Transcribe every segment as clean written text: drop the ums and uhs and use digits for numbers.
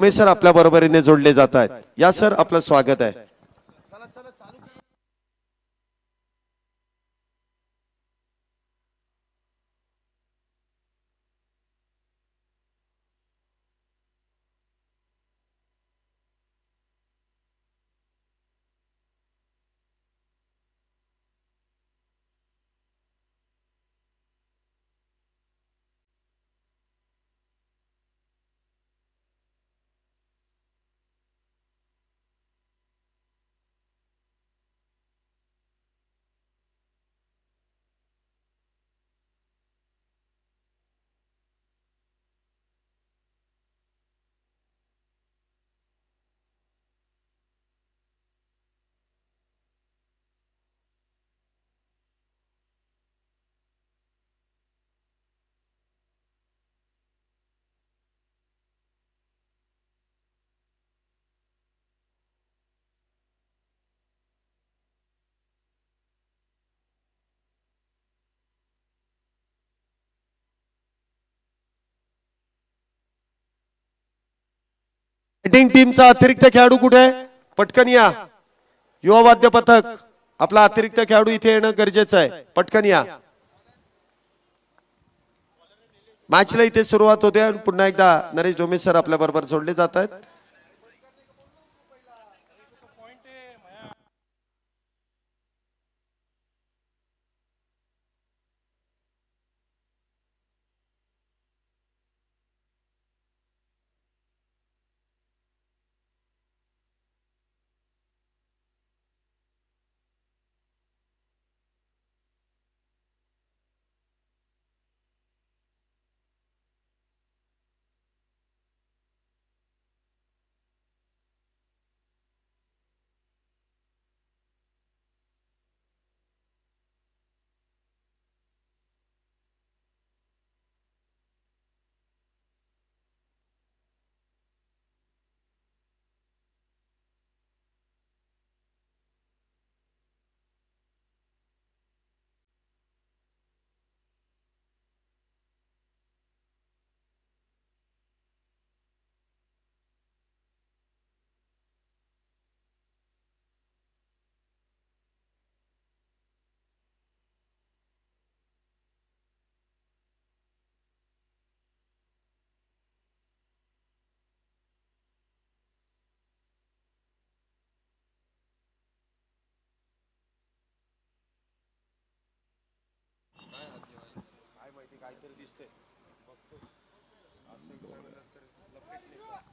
Umesh sir आपल्या बरोबरीने जोडले जात आहेत. या सर आपलं स्वागत आहे. बॅटिंग टीमचा अतिरिक्त खेळाडू कुठे आहे? पटकन या. युवा वाद्य पथक आपला अतिरिक्त खेळाडू इथे येणं गरजेचं आहे. पटकन या. मॅचला इथे सुरुवात होते आणि पुन्हा एकदा नरेश डोमे सर आपल्या बरोबर जोडले जात आहेत.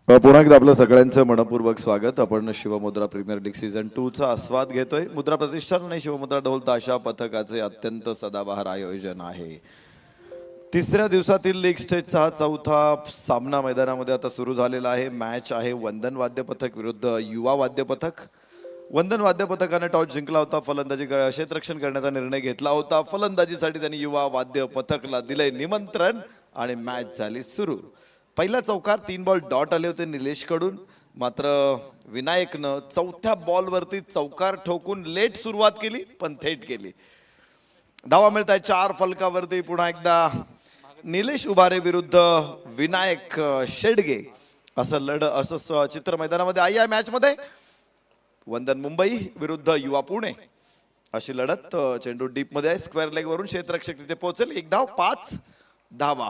पुन्हा एकदा आपलं सगळ्यांचं मनपूर्वक स्वागत. आपण शिवमुद्रा प्रीमियर लीग सीझन 2 चा आस्वाद घेतोय. मुद्रा प्रतिष्ठान आणि शिवमुद्रा ढोल ताशा पथकाचे अत्यंत सदाबहार आयोजन आहे. तिसऱ्या दिवसातील लीग स्टेजचा हा चौथा सामना मैदानामध्ये आता सुरू झालेला आहे. मॅच आहे वंदन वाद्य पथक विरुद्ध युवा वाद्य पथक. वंदन वाद्य पथकाने टॉस जिंकला होता. फलंदाजी क्षेत्ररक्षण करण्याचा निर्णय घेतला होता. फलंदाजीसाठी त्यांनी युवा वाद्य पथकला दिले निमंत्रण आणि मॅच झाली सुरू. पहिला चौकार 3 बॉल डॉट आले होते निलेश कडून. मात्र विनायकनं चौथ्या बॉलवरती चौकार ठोकून लेट सुरुवात केली पण थेट केली. धावा मिळत आहे 4 फलकावरती. पुन्हा एकदा निलेश उभारे विरुद्ध विनायक शेडगे असं चित्र मैदानामध्ये आहे. या मॅच मध्ये वंदन मुंबई विरुद्ध युवा पुणे अशी लढत. चेंडू डीप मध्ये आहे. स्क्वेअर लेग वरून क्षेत्ररक्षक तिथे पोहोचेल. 1 धाव 5 धावा.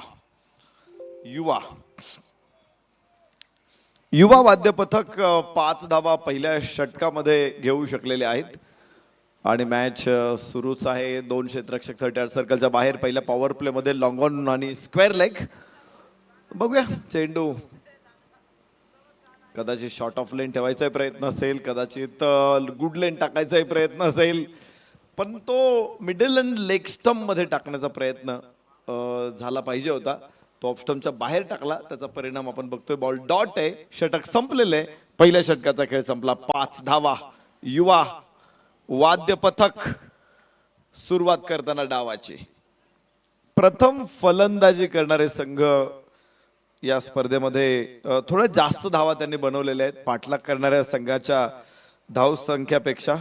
युवा वाद्य पथक 5 धावा पहिल्या षटकामध्ये घेऊ शकलेले आहेत आणि मॅच सुरूच आहे. 2 क्षेत्ररक्षक 38 सर्कलच्या बाहेर. पहिल्या पॉवर प्ले मध्ये लॉंग ऑन आणि स्क्वेअर लेग. बघूया चेंडू कदाचित शॉर्ट ऑफ लेन ठेवायचा प्रयत्न असेल, कदाचित गुड लेन टाकायचा प्रयत्न असेल, पण तो मिडल अँड लेग स्टंप मध्ये टाकण्याचा प्रयत्न झाला पाहिजे होता. तो ऑफ स्टंपच्या बाहेर टाकला. त्याचा परिणाम आपण बघतोय. बॉल डॉट आहे. षटक संपलेलं आहे. पहिल्या षटकाचा खेळ संपला. 5 धावा. युवा वाद्य पथक सुरुवात करताना डावाची. प्रथम फलंदाजी करणारे संघ या स्पर्धेमध्ये थोड्या जास्त धावा त्यांनी बनवलेल्या आहेत पाठलाग करणाऱ्या संघाच्या धाव संख्यापेक्षा.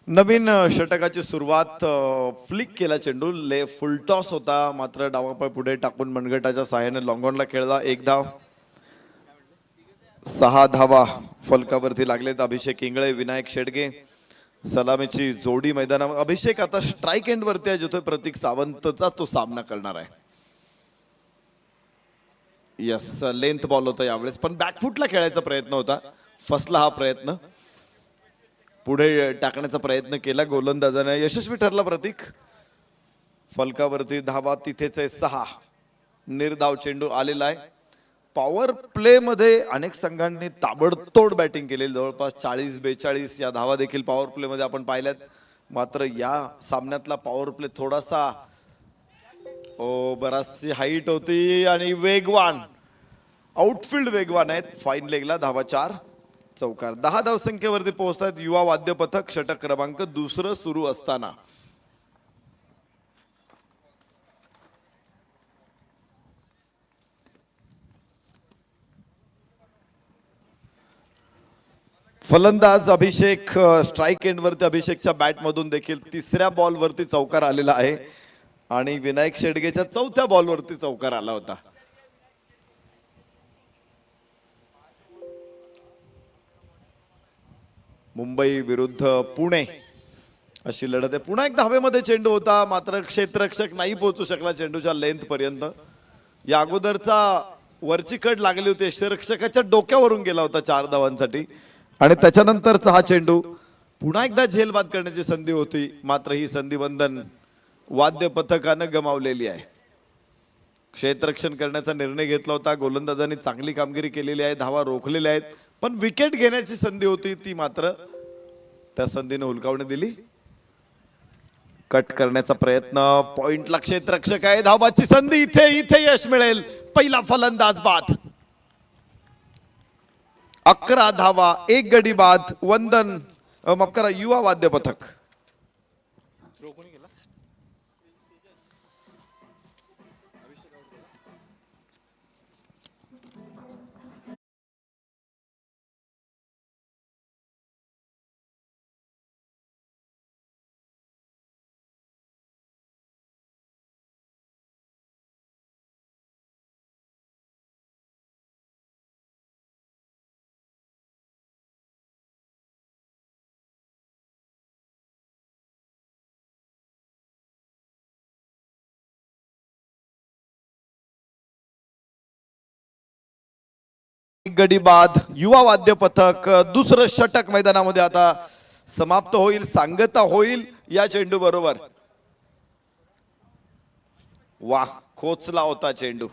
नवीन षटकाची सुरुवात फ्लिक केला चेंडू फुल टॉस होता मात्र डावा पाय पुढे टाकून मनगटाच्या सहाय्याने लॉंगॉनला खेळला. 1 धाव. 6 धावा फलकावरती लागलेत. अभिषेक इंगळे, विनायक शेडगे सलामीची जोडी मैदानावर. अभिषेक आता स्ट्राईक एंड वरती आहे जिथे प्रतीक सावंतचा तो सामना करणार आहे. यस, लेंथ बॉल होता यावेळेस पण बॅकफुटला खेळायचा प्रयत्न होता. फसला हा प्रयत्न. पुढे टाकण्याचा प्रयत्न केला गोलंदाजाने, यशस्वी ठरला प्रतीक. फलकावरती धावा तिथेच आहे 6. निर्धाव चेंडू आलेला आहे. पॉवर प्ले मध्ये अनेक संघांनी ताबडतोड बॅटिंग केलेली, जवळपास 40-42 या धावा देखील पॉवर प्ले मध्ये आपण पाहिल्यात. मात्र या सामन्यातला पॉवर प्ले थोडासा बराचशी हाईट होती आणि वेगवान आउटफील्ड वेगवान आहेत. फाईन लेगला धावा 4. चौकार. 10 धावसंख्येवरती पोहोचतात युवा वाद्य पथक. षटक क्रमांक 2 सुरू असताना फलंदाज अभिषेक स्ट्राईक एंड वरती. अभिषेकच्या बॅट मधून देखील 3ऱ्या बॉल वरती चौकार आलेला आहे आणि विनायक शेडगेच्या 4थ्या बॉल वरती चौकार आला होता. मुंबई विरुद्ध पुणे अशी लढत आहे. पुन्हा एकदा हवेमध्ये चेंडू होता मात्र क्षेत्ररक्षक नाही पोहोचू शकला चेंडूच्या लेंथ पर्यंत. या अगोदरचा वरची कड लागली होती, क्षेत्ररक्षकाच्या डोक्यावरून गेला होता 4 धावांसाठी आणि त्याच्यानंतरचा हा चेंडू पुन्हा एकदा झेलबाद करण्याची संधी होती मात्र ही संधी बंधन वाद्य पथकानं गमावलेली आहे. क्षेत्ररक्षण करण्याचा निर्णय घेतला होता. गोलंदाजांनी चांगली कामगिरी केलेली आहे, धावा रोखलेल्या आहेत पण विकेट घेण्याची संधी होती ती मात्र त्या संधीने हुलकावणी दिली. कट करण्याचा प्रयत्न. पॉइंटला क्षेत्ररक्षक आहे. धावाची संधी. इथे यश मिळेल. पहिला फलंदाज बाद. 11 धावा, 1 गडी बाद. वंदन माफ करा, युवा वाद्य पथक. गडी बाद. युवा वाद्य पथक. दुसरं षटक मैदानामध्ये आता समाप्त होईल. सांगता होईल या चेंडू बरोबर. वाह, खोचला होता चेंडू.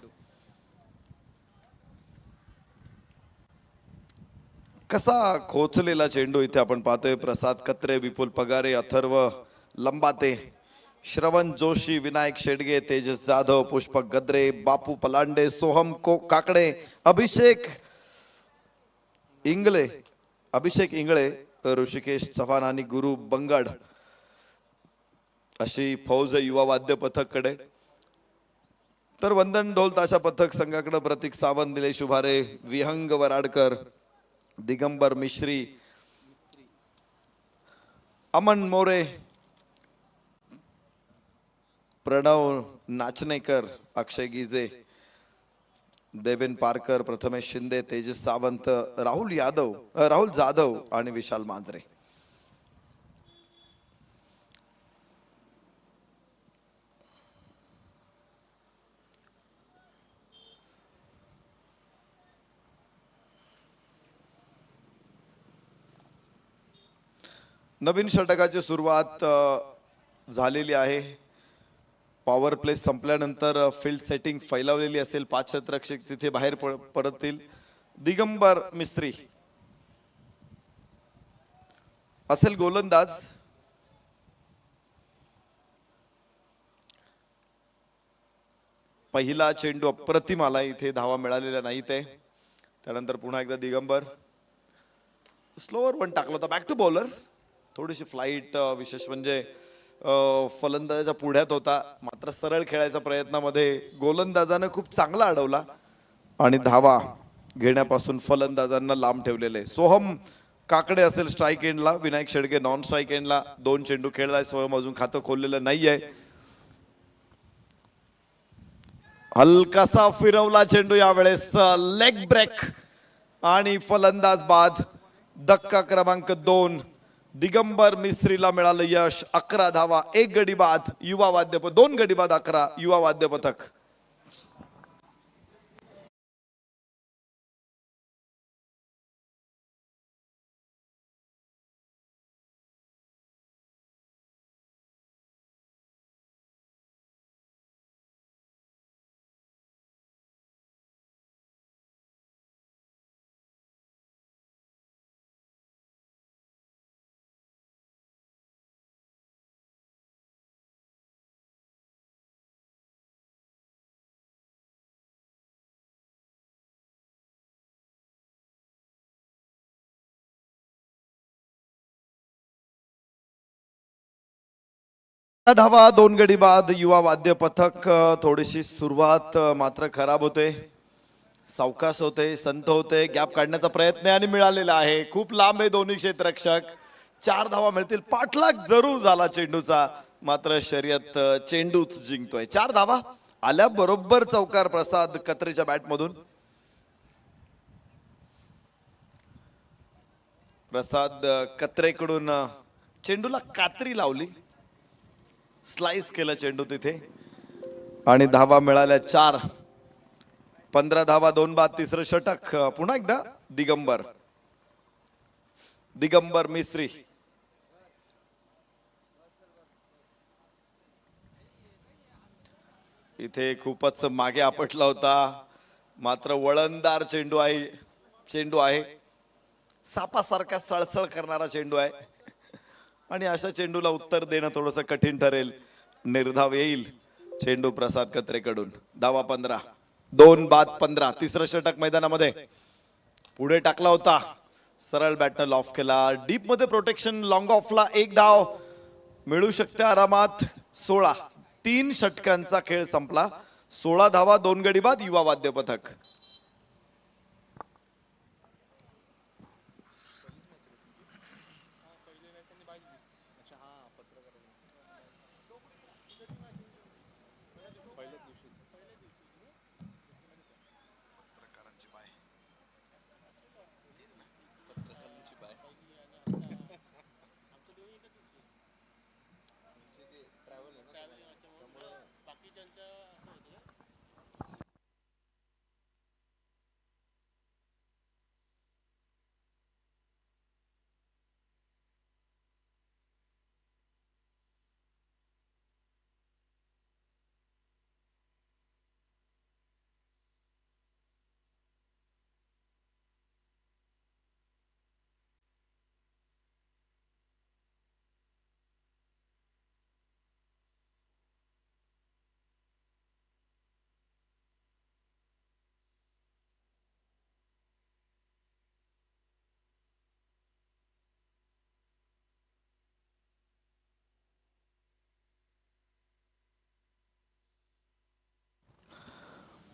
कसा खोचलेला चेंडू इथे आपण पाहतोय. प्रसाद कत्रे, विपुल पगारे, अथर्व लंबाते, श्रवण जोशी, विनायक शेडगे, तेजस जाधव, पुष्पक गद्रे, बापू पलांडे, सोहम काकडे, अभिषेक इंगळे, ऋषिकेश चव्हाण आणि गुरु बंगड अशी फौज युवा वाद्य पथक कडे. तर वंदन ढोल ताशा पथक संघाकडे प्रतीक सावंत, निलेश उभारे, विहंग वराडकर, दिगंबर मिश्री, अमन मोरे, प्रणव नाचनेकर, अक्षय गिजे, देवेन पारकर, प्रथमेश शिंदे, तेजस सावंत, राहुल जाधव आणि विशाल मांजरे. नवीन षटकाची सुरुवात झालेली आहे. पॉवर प्ले संपल्यानंतर फील्ड सेटिंग फैलावलेली असेल. 5 क्षेत्ररक्षक तिथे बाहेर परततील. दिगंबर मिस्त्री असेल गोलंदाज. पहिला चेंडू अप्रतिम आला. इथे धावा मिळालेल्या नाहीत आहे. त्यानंतर पुन्हा एकदा दिगंबर स्लोअर वन टाकला होता. Back to bowler. थोडीशी फ्लाईट, विशेष म्हणजे फलंदाजाच्या पुढ्यात होता मात्र सरळ खेळायच्या प्रयत्नामध्ये गोलंदाजानं खूप चांगला अडवला आणि धावा घेण्यापासून फलंदाजांना लांब ठेवलेले. सोहम काकडे असेल स्ट्राईक एंडला, विनायक शेडगे नॉन स्ट्राईक एंडला. 2 चेंडू खेळलाय. स्वयं अजून खातं खोललेलं नाहीये. हलकासा फिरवला चेंडू यावेळेस. लेग ब्रेक आणि फलंदाज बाद. धक्का क्रमांक 2. दिगंबर मिस्त्रीला मिळालं यश. 11 धावा, 1 गडी बाद. युवा वाद्य 2 गडी बाद 11 युवा वाद्य पथक. धावा, 2 गडी बाद. युवा वाद्य पथक. थोडीशी सुरुवात मात्र खराब होते. सावकाश होते, संत होते. गॅप काढण्याचा प्रयत्न आणि मिळालेला आहे. खूप लांब आहे दोन्ही क्षेत्ररक्षक. 4 धावा मिळतील. पाठलाग जरूर झाला चेंडूचा, मात्र शर्यत चेंडूच जिंकतोय. 4 धावा आल्या बरोबर चौकार प्रसाद कत्रेच्या बॅटमधून. प्रसाद कत्रेकडून चेंडूला कात्री लावली, स्लाइस केलं चेंडू तिथे आणि धावा मिळाल्या 4. 15 धावा, 2 बाद. तिसरं षटक. पुन्हा एकदा दिगंबर मिस्त्री. इथे खूपच मागे आपटला होता, मात्र वळणदार चेंडू आहे. सापासारखा सळसळ करणारा चेंडू आहे आणि अशा चेंडूला उत्तर देणं थोडंसं कठीण ठरेल. निर्धाव येईल चेंडू प्रसाद कत्रेकडून. धावा 15, 2 बाद 15. तिसरं षटक मैदानामध्ये. पुढे टाकला होता, सरळ बॅटनं लॉफ केला. डीप मध्ये प्रोटेक्शन. लॉंग ऑफला 1 धाव मिळू शकते आरामात. 16. 3 षटकांचा खेळ संपला. 16 धावा, 2 गडी बाद. युवा वाद्य पथक.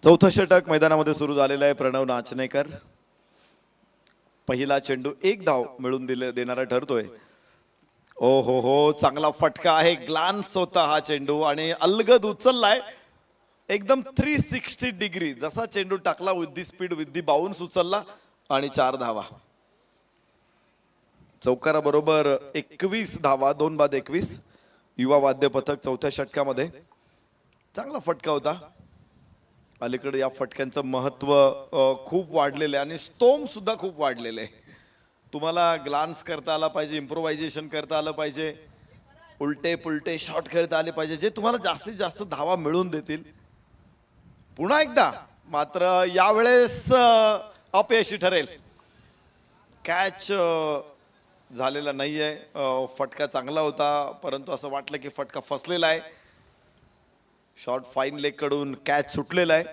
चौथं षटक मैदानामध्ये सुरू झालेलं आहे. प्रणव नाचनेकर. पहिला चेंडू 1 धाव मिळून देणारा ठरतोय. ओ हो, चांगला फटका आहे. ग्लान्स होता हा चेंडू आणि अलगद उचललाय एकदम 360 डिग्री. जसा चेंडू टाकला with the speed, with the bounce उचलला आणि 4 धावा. चौकारा बरोबर 21 धावा, 2 बाद 21. युवा वाद्य पथक चौथ्या षटकामध्ये. चांगला फटका होता. अलीकडे या फटक्यांचं महत्व खूप वाढलेलं आहे आणि स्तोम सुद्धा खूप वाढलेले आहे. तुम्हाला ग्लान्स करता आला पाहिजे, इम्प्रोव्हायझेशन करता आलं पाहिजे, उलटे पुलटे शॉट खेळता आले पाहिजे, जे तुम्हाला जास्तीत जास्त धावा मिळवून देतील. पुन्हा एकदा मात्र यावेळेस अपयशी ठरेल. कॅच झालेला नाहीये. फटका चांगला होता, परंतु असं वाटलं की फटका फसलेला आहे. शॉर्ट फाईन लेग कडून कॅच सुटलेला आहे.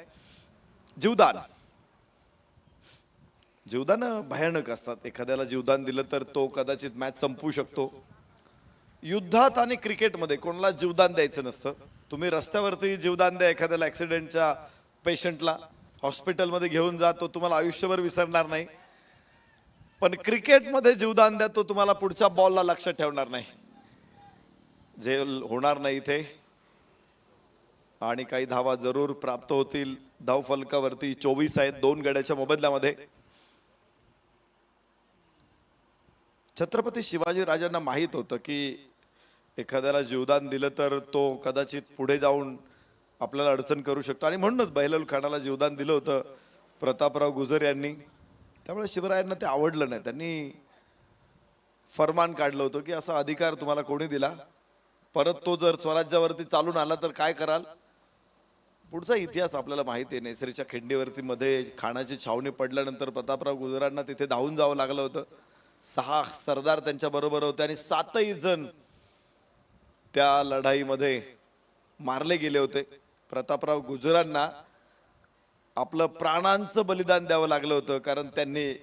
जीवदान भयानक असतात. एखाद्याला जीवदान दिलं तर तो कदाचित मॅच संपवू शकतो. युद्धात आणि क्रिकेटमध्ये कोणाला जीवदान द्यायचं नसतं. तुम्ही रस्त्यावरती जीवदान द्या एखाद्याला, ऍक्सिडेंटच्या पेशंटला हॉस्पिटलमध्ये घेऊन जा, तो तुम्हाला आयुष्यभर विसरणार नाही. पण क्रिकेटमध्ये जीवदान द्या तो तुम्हाला पुढच्या बॉलला लक्ष ठेवणार नाही, जे होणार नाही इथे. आणि काही धावा जरूर प्राप्त होतील. धाव फलकावरती 24 आहेत 2 गड्याच्या मोबदल्यामध्ये. छत्रपती शिवाजी राजांना माहित होतं की एखाद्याला जीवदान दिलं तर तो कदाचित पुढे जाऊन आपल्याला अडचण करू शकतो, आणि म्हणूनच बहिलोल खानाला जीवदान दिलं होतं प्रतापराव गुजर यांनी. त्यामुळे शिवरायांना ते आवडलं नाही. त्यांनी फरमान काढलं होतं की असा अधिकार तुम्हाला कोणी दिला, परत तो जर स्वराज्यावरती चालून आला तर काय कराल. पुढचा इतिहास आपल्याला माहिती आहे. नेसरीच्या खिंडीवरती मध्ये खानाची छावणी पडल्यानंतर प्रतापराव गुजरांना तिथे धावून जावं लागलं होतं. 6 सरदार त्यांच्या बरोबर होते आणि 7ही जण त्या लढाईमध्ये मारले गेले होते. प्रतापराव गुजरांना आपलं प्राणांचं बलिदान द्यावं लागलं होतं, कारण त्यांनी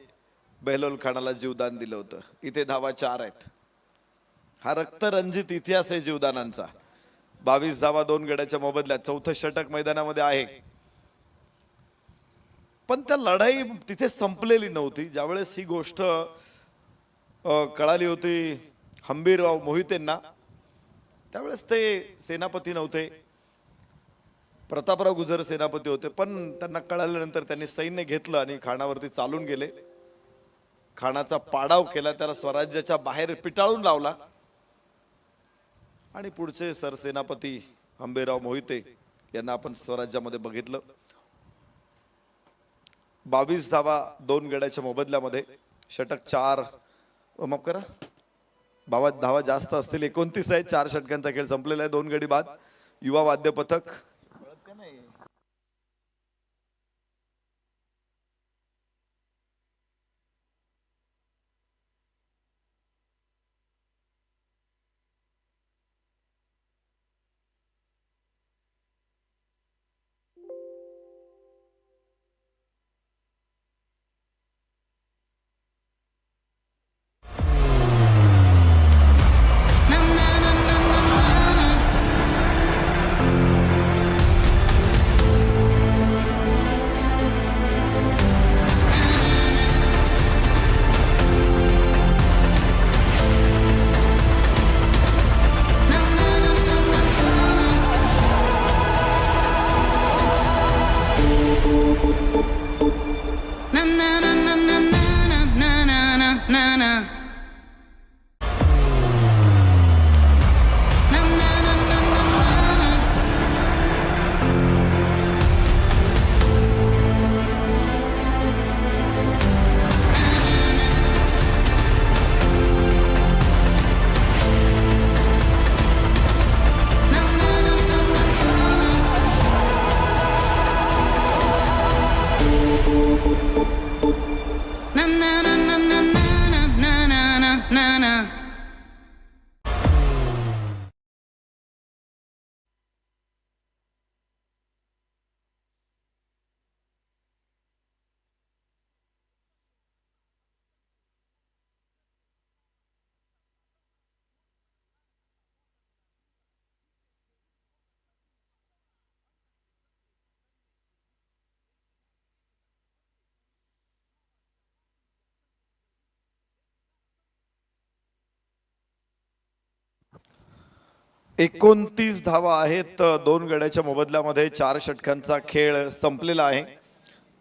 बहिलोल खानाला जीवदान दिलं होतं. इथे धावा 4 आहेत. हा रक्तरंजित इतिहास आहे जीवदानांचा. 22 धावा 2 गड्याच्या मोबदल्यात. चौथं षटक मैदानामध्ये आहे. पण त्या लढाई तिथे संपलेली नव्हती. ज्यावेळेस ही गोष्ट कळाली होती हंबीरराव मोहितेंना, त्यावेळेस ते सेनापती नव्हते. प्रतापराव गुजर सेनापती होते. पण त्यांना कळाल्यानंतर त्यांनी सैन्य घेतलं आणि खानावरती चालून गेले. खानाचा पाडाव केला, त्याला स्वराज्याच्या बाहेर पिटाळून लावला. आणि पुढचे सरसेनापती हंबीरराव मोहिते यांना आपण स्वराज्यामध्ये बघितलं. 22 धावा 2 गड्याच्या मोबदल्यामध्ये. षटक 4, माफ करा, धावा जास्त असतील, 29 आहेत. 4 षटकांचा खेळ संपलेला आहे. 2 गडी बाद. युवा वाद्य पथक एकोणतीस धावा आहेत 2 गड्याच्या मोबदल्यामध्ये. 4 षटकांचा खेळ संपलेला आहे.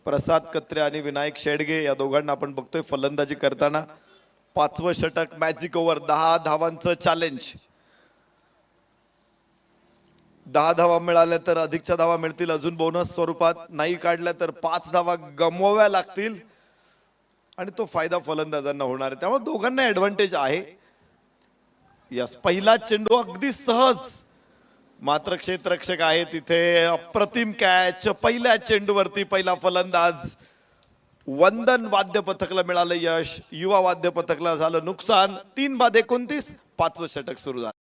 प्रसाद कत्रे आणि विनायक शेडगे या दोघांना आपण बघतोय फलंदाजी करताना. 5वं षटक मॅजिक ओव्हर. 10 धावांचं चॅलेंज. 10 धावा मिळाल्या तर अधिकच्या धावा मिळतील अजून बोनस स्वरूपात. नाही काढल्या तर 5 धावा गमवाव्या लागतील आणि तो फायदा फलंदाजांना होणार आहे. त्यामुळे दोघांना ऍडव्हान्टेज आहे. यस, पहिला चेंडू अगदी सहज, मात्र क्षेत्ररक्षक आहे तिथे. अप्रतिम कॅच. पहिल्या चेंडूवरती पहिला फलंदाज. वंदन वाद्य पथकला मिळालं यश, युवा वाद्य पथकला झालं नुकसान. 3 बाद 29. 5वं षटक सुरू झालं.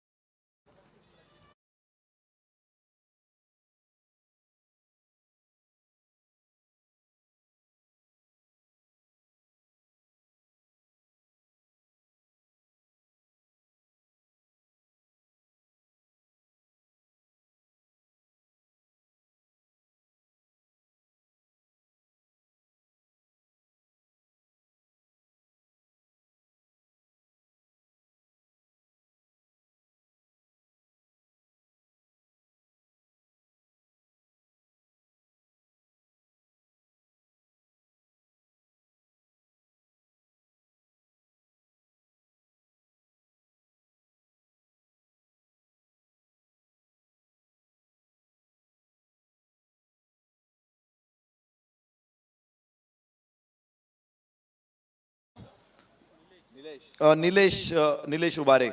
निलेश उबारे.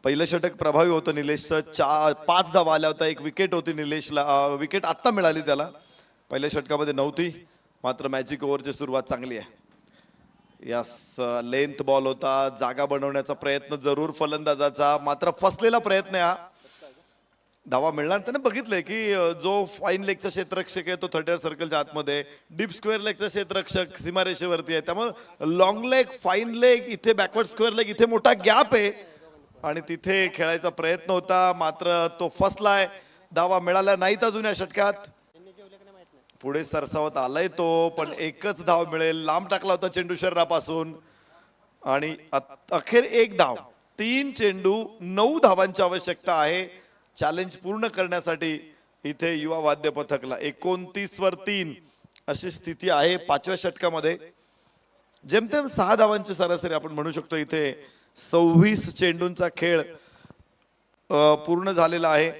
पहिलं षटक प्रभावी होतं निलेशचं. 5 धावा आल्या होत्या. एक विकेट होती निलेशला. विकेट आत्ता मिळाली त्याला, पहिल्या षटकामध्ये नव्हती. मात्र मॅजिक ओव्हरची सुरुवात चांगली आहे. यास लेंथ बॉल होता, जागा बनवण्याचा प्रयत्न जरूर फलंदाजाचा, मात्र फसलेला प्रयत्न हा. धावा मिळणार त्याने बघितलंय की जो फाईन लेगचा क्षेत्ररक्षक आहे तो 30 सर्कलच्या आतमध्ये, डीप स्क्वेअर लेगचा क्षेत्ररक्षक सीमारेषेवरती आहे. त्यामुळे लॉंग लेग, फाईन लेग, इथे बॅकवर्ड स्क्वेअर लेग, इथे मोठा गॅप आहे आणि तिथे खेळायचा प्रयत्न होता, मात्र तो फसलाय. धावा मिळाल्या नाहीत अजून या षटकात. पुढे सरसावत आलाय तो, पण एकच धाव मिळेल. लांब टाकला होता चेंडू शरीरापासून आणि अखेर एक धाव. 3 चेंडू 9 धावांची आवश्यकता आहे चॅलेंज पूर्ण करण्यासाठी इथे युवा वाद्य पथकला. 29 वर 3 अशी स्थिती आहे 5व्या षटकामध्ये. जेमतेम 6 धावांची सरासरी आपण म्हणू शकतो. इथे 26 चेंडूंचा खेळ पूर्ण झालेला आहे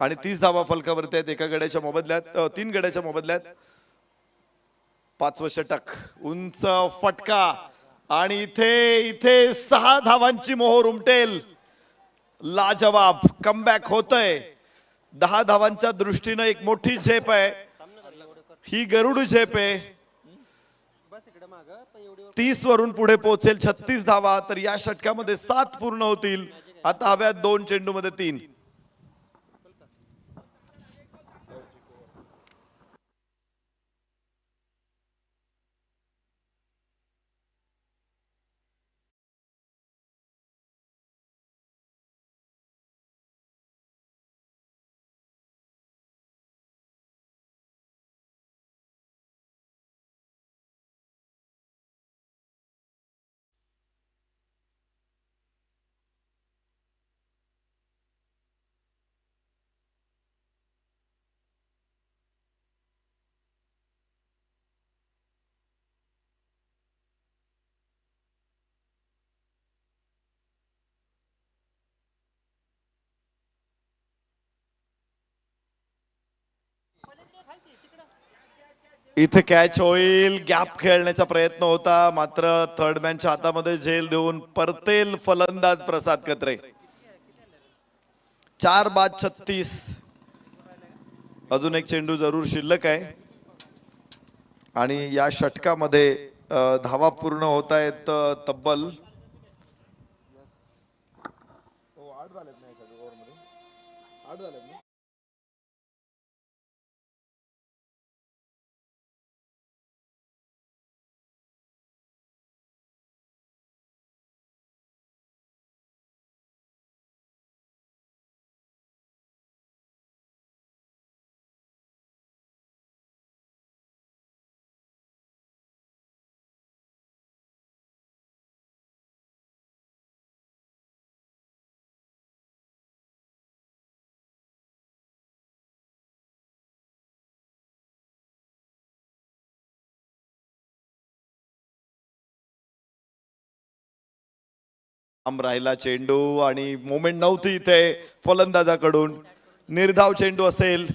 आणि 30 धावा फलकावरती आहेत एका गड्याच्या मोबदल्यात, 3 गड्याच्या मोबदल्यात. 5वं षटक, उंच फटका आणि इथे 6 धावांची मोहोर उमटेल. लाजवाब कमबॅक होतय. 10 धावांच्या दृष्टीनं एक मोठी झेप आहे ही, गरुड झेप आहे. 30 वरून पुढे पोहोचेल 36 धावा, तर या षटकामध्ये 7 पूर्ण होतील. आता हव्यात 2 चेंडू मध्ये 3. इथे कॅच होईल. गॅप खेळण्याचा प्रयत्न होता, मात्र थर्ड मॅनच्या हातामध्ये झेल देऊन परतेल फलंदाज प्रसाद कत्रे. 4 बाद 36. अजून एक चेंडू जरूर शिल्लक आहे आणि या षटकामध्ये धावा पूर्ण होत आहेत तब्बल 8 झालेत. राहिला चेंडू आणि मोमेंट नव्हती इथे फलंदाजाकडून. निर्धाव चेंडू असेल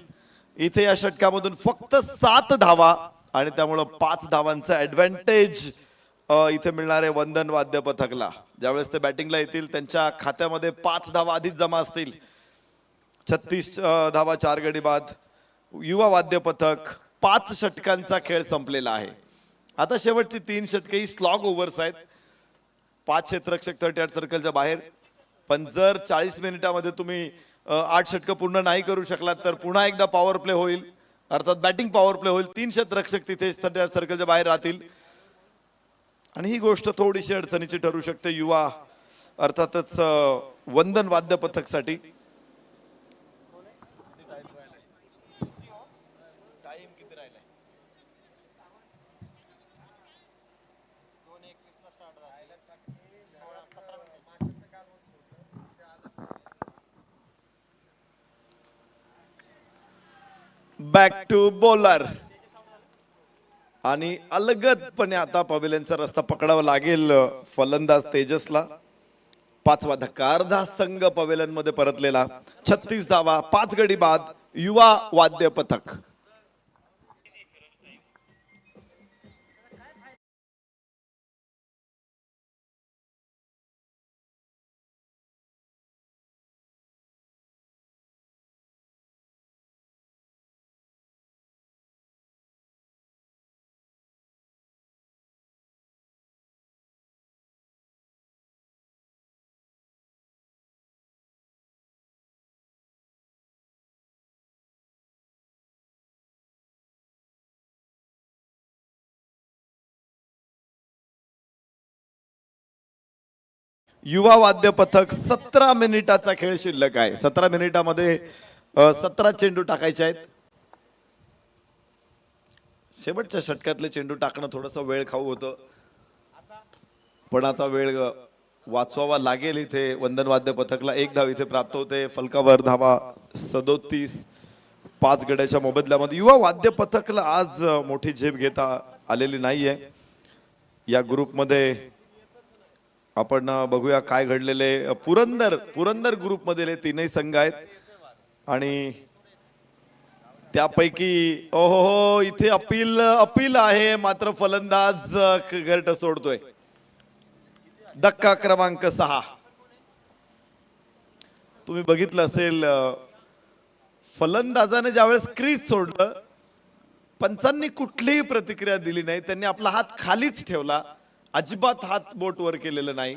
इथे. या षटकामधून फक्त 7 धावा आणि त्यामुळं 5 धावांचा ऍडव्हान्टेज इथे मिळणार आहे वंदन वाद्य पथकला. ज्यावेळेस ते बॅटिंगला येतील त्यांच्या खात्यामध्ये 5 धावा आधीच जमा असतील. 36 धावा 4 गडी बाद. युवा वाद्य पथक 5 षटकांचा खेळ संपलेला आहे. आता शेवटची 3 षटके ही स्लॉग ओव्हर्स आहेत. 5 क्षेत्ररक्षक 38 सर्कलच्या बाहेर. पण जर 40 मिनिटामध्ये तुम्ही 8 षटकं पूर्ण नाही करू शकलात तर पुन्हा एकदा पॉवर प्ले होईल, अर्थात बॅटिंग पॉवर प्ले होईल. 3 क्षेत्ररक्षक तिथे 38 सर्कलच्या बाहेर राहतील आणि ही गोष्ट थोडीशी अडचणीची ठरू शकते युवा अर्थातच वंदन वाद्य पथकसाठी. बॅक टू बॉलर आणि अलगदपणे आता पवेलियनचा रस्ता पकडावा लागेल फलंदाज तेजसला. 5वा धक्का. अर्धा संघ पवेलियन मध्ये परतलेला. 36 धावा 5 गडी बाद. युवा वाद्य पथक. युवा वाद्य पथक 17 मिनिटाचा खेळ शिल्लक आहे. 17 मिनिटामध्ये 17 चेंडू टाकायचे आहेत. शेवटच्या षटकातले चेंडू टाकणं थोडंसं वेळ खाऊ होतं, पण आता वेळ वाचवावा लागेल. इथे वंदन वाद्य पथकला 1 धाव इथे प्राप्त होते. फलकावर धावा 37, 5 गड्याच्या मोबदल्यामध्ये. युवा वाद्य पथकला आज मोठी झेप घेता आलेली नाहीये. या ग्रुपमध्ये आपण बघूया काय घडलेले. पुरंदर ग्रुपमध्ये तीनही संघ आहेत आणि त्यापैकी ओहो इथे अपील आहे, मात्र फलंदाज घरट सोडतोय. धक्का क्रमांक 6. तुम्ही बघितलं असेल, फलंदाजाने ज्यावेळेस क्रीज सोडलं, पंचांनी कुठलीही प्रतिक्रिया दिली नाही. त्यांनी आपला हात खालीच ठेवला, अजिबात हात बोट वर केलेलं नाही.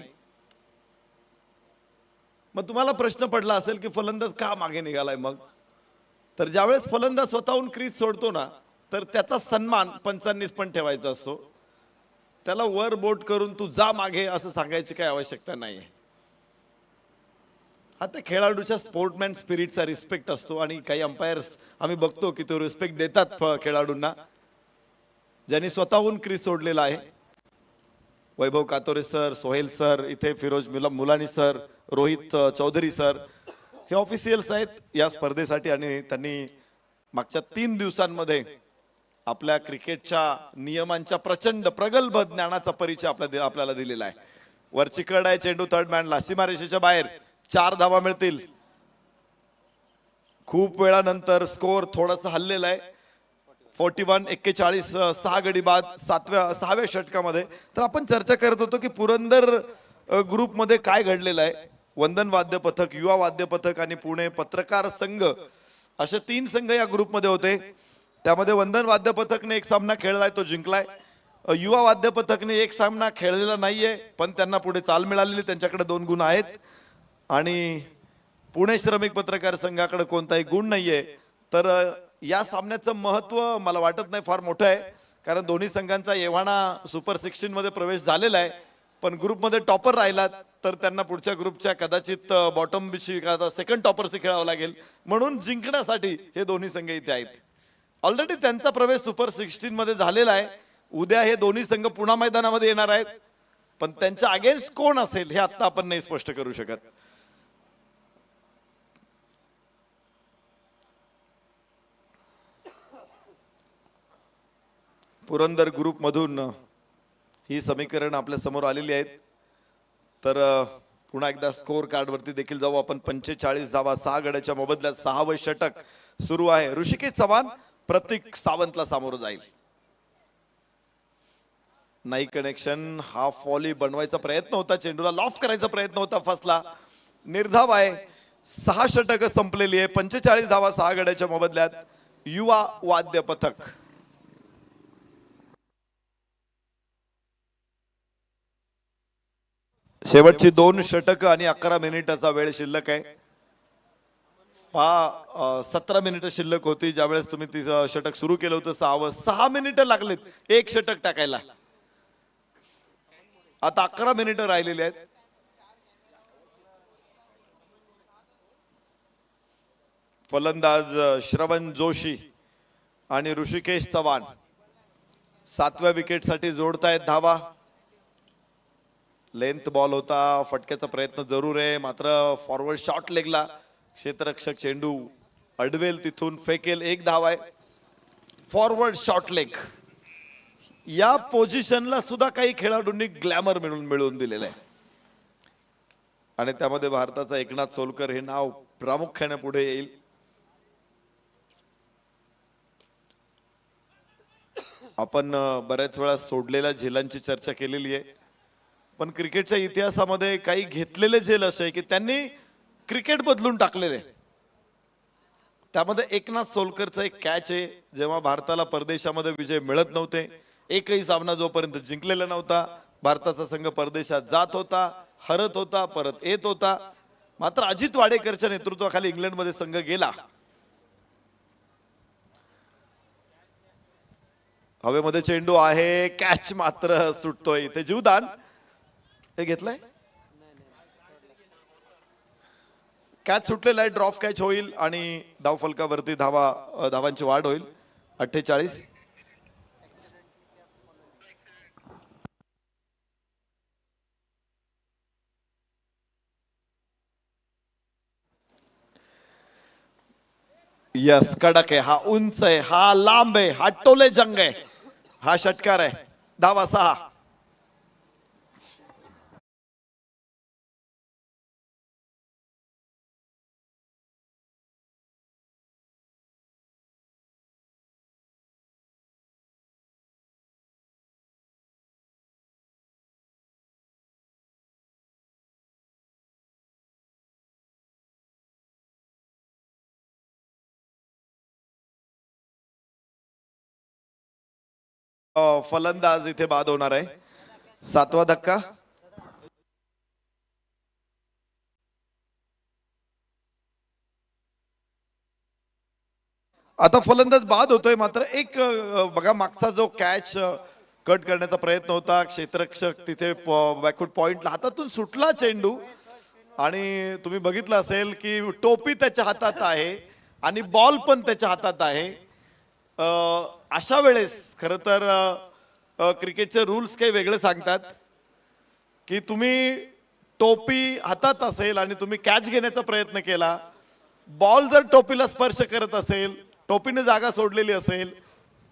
मग तुम्हाला प्रश्न पडला असेल की फलंदाज का मागे निघालाय. मग तर ज्यावेळेस फलंदाज स्वतःहून क्रीज सोडतो ना, तर त्याचा सन्मान पंचांनीच पण ठेवायचा असतो. त्याला वर बोट करून तू जा मागे असं सांगायची काही आवश्यकता नाहीये. आता खेळाडूच्या स्पोर्टमॅन स्पिरिटचा रिस्पेक्ट असतो आणि काही अंपायर्स आम्ही बघतो की तो रिस्पेक्ट देतात खेळाडूंना, ज्यांनी स्वतःहून क्रीज सोडलेला आहे. वैभव कातोरे सर, सोहेल सर, इथे फिरोज मुलानी सर, रोहित चौधरी सर, हे ऑफिशियल्स आहेत या स्पर्धेसाठी आणि त्यांनी मागच्या 3 दिवसांमध्ये आपल्या क्रिकेटच्या नियमांच्या प्रगल्भ ज्ञानाचा परिचय आपल्याला दिलेला आहे. वरची कड आहे, चेंडू थर्ड मॅनला, सीमारेषेच्या बाहेर 4 धावा मिळतील. खूप वेळानंतर स्कोर थोडासा हललेला आहे. 41-41, 6 गडी बाद 6व्या षटकामध्ये. तर आपण चर्चा करत होतो की पुरंदर ग्रुपमध्ये काय घडलेलं आहे. वंदन वाद्य पथक, युवा वाद्य पथक आणि पुणे पत्रकार संघ असे 3 संघ या ग्रुपमध्ये होते. त्यामध्ये वंदन वाद्य पथकने 1 सामना खेळलाय, तो जिंकलाय. युवा वाद्य पथकने 1 सामना खेळलेला नाहीये, पण त्यांना पुढे चाल मिळालेली, त्यांच्याकडे 2 गुण आहेत. आणि पुणे श्रमिक पत्रकार संघाकडे कोणताही गुण नाहीये. तर या सामन्याचं महत्व मला वाटत नाही फार मोठं आहे, कारण दोन्ही संघांचा एव्हाना सुपर 16 मध्ये प्रवेश झालेला आहे. पण ग्रुपमध्ये टॉपर राहिला तर त्यांना पुढच्या ग्रुपच्या कदाचित बॉटम बिशी सेकंड टॉपरशी खेळावं लागेल. म्हणून जिंकण्यासाठी हे दोन्ही संघ इथे आहेत. ऑलरेडी त्यांचा प्रवेश सुपर 16 मध्ये झालेला आहे. उद्या हे दोन्ही संघ पुन्हा मैदानामध्ये येणार आहेत, पण त्यांच्या अगेन्स्ट कोण असेल हे आता आपण नाही स्पष्ट करू शकत. पुरंदर ग्रुप मधून ही समीकरण आपल्या समोर आलेली आहेत. तर पुन्हा एकदा स्कोर कार्ड वरती देखील जाऊ आपण. 45 धावा 6 गड्याच्या मोबदल्यात 6वे षटक सुरू आहे. ऋषिकेश चव्हाण प्रतीक सावंतला सामोरं जाईल. नाही कनेक्शन, हाफ व्हॉली बनवायचा प्रयत्न होता, चेंडूला लॉफ करायचा प्रयत्न होता, फसला. निर्धाव आहे. 6 षटक संपलेली आहे. 45 धावा 6 गड्याच्या मोबदल्यात युवा वाद्य पथक. शेवटची 2 षटक आणि 11 मिनिटाचा वेळ शिल्लक आहे. 17 मिनिटं शिल्लक होती ज्यावेळेस तुम्ही तिचं षटक सुरू केलं होतं. 6 मिनिटं लागलेत 1 षटक टाकायला. आता 11 मिनिटं राहिलेली आहेत. फलंदाज श्रवण जोशी आणि ऋषिकेश चव्हाण 7व्या विकेटसाठी जोडतायत धावा. लेंथ बॉल होता, फटक्याचा प्रयत्न जरूर आहे, मात्र फॉरवर्ड शॉर्ट लेगला क्षेत्ररक्षक चेंडू अडवेल तिथून फेकेल. 1 धाव आहे. फॉरवर्ड शॉर्ट लेग या पोझिशनला सुद्धा काही खेळाडूंनी ग्लॅमर मिळवून दिलेलं आहे आणि त्यामध्ये भारताचा एकनाथ सोलकर हे नाव प्रामुख्याने पुढे येईल. आपण बऱ्याच वेळा सोडलेल्या झेलांची चर्चा केलेली आहे, पण क्रिकेटच्या इतिहासामध्ये काही घेतलेले झेल असे आहे की त्यांनी क्रिकेट बदलून टाकलेले. त्यामध्ये एकनाथ सोलकरचा एक कॅच आहे. जेव्हा भारताला परदेशामध्ये विजय मिळत नव्हते, एकही सामना जोपर्यंत जिंकलेला नव्हता, भारताचा संघ परदेशात जात होता, हरत होता, परत येत होता. मात्र अजित वाडेकरच्या नेतृत्वाखाली इंग्लंडमध्ये संघ गेला. हवेमध्ये चेंडू आहे, कॅच मात्र सुटतोय. इथे जीवदान हे घेतलंय. कॅच सुटलेला आहे, ड्रॉप कॅच होईल आणि धावफलकावरती धावांची वाढ होईल. 48. यस, कडक आहे, हा उंच आहे, हा लांब आहे, हा टोले जंग आहे, हा षटकार आहे. धावा 6. फलंदाज इथे बाद होणार आहे. 7वा धक्का. आता फलंदाज बाद होतोय. मात्र एक बघा, मागचा जो कॅच कट करण्याचा प्रयत्न होता, क्षेत्ररक्षक तिथे बॅकवर्ड पॉइंटला हातातून सुटला चेंडू आणि तुम्ही बघितलं असेल की टोपी त्याच्या हातात आहे आणि बॉल पण त्याच्या हातात आहे. अशा वेळेस खरं तर क्रिकेटचे रूल्स काही वेगळे सांगतात की तुम्ही टोपी हातात असेल आणि तुम्ही कॅच घेण्याचा प्रयत्न केला, बॉल जर टोपीला स्पर्श करत असेल, टोपीने जागा सोडलेली असेल,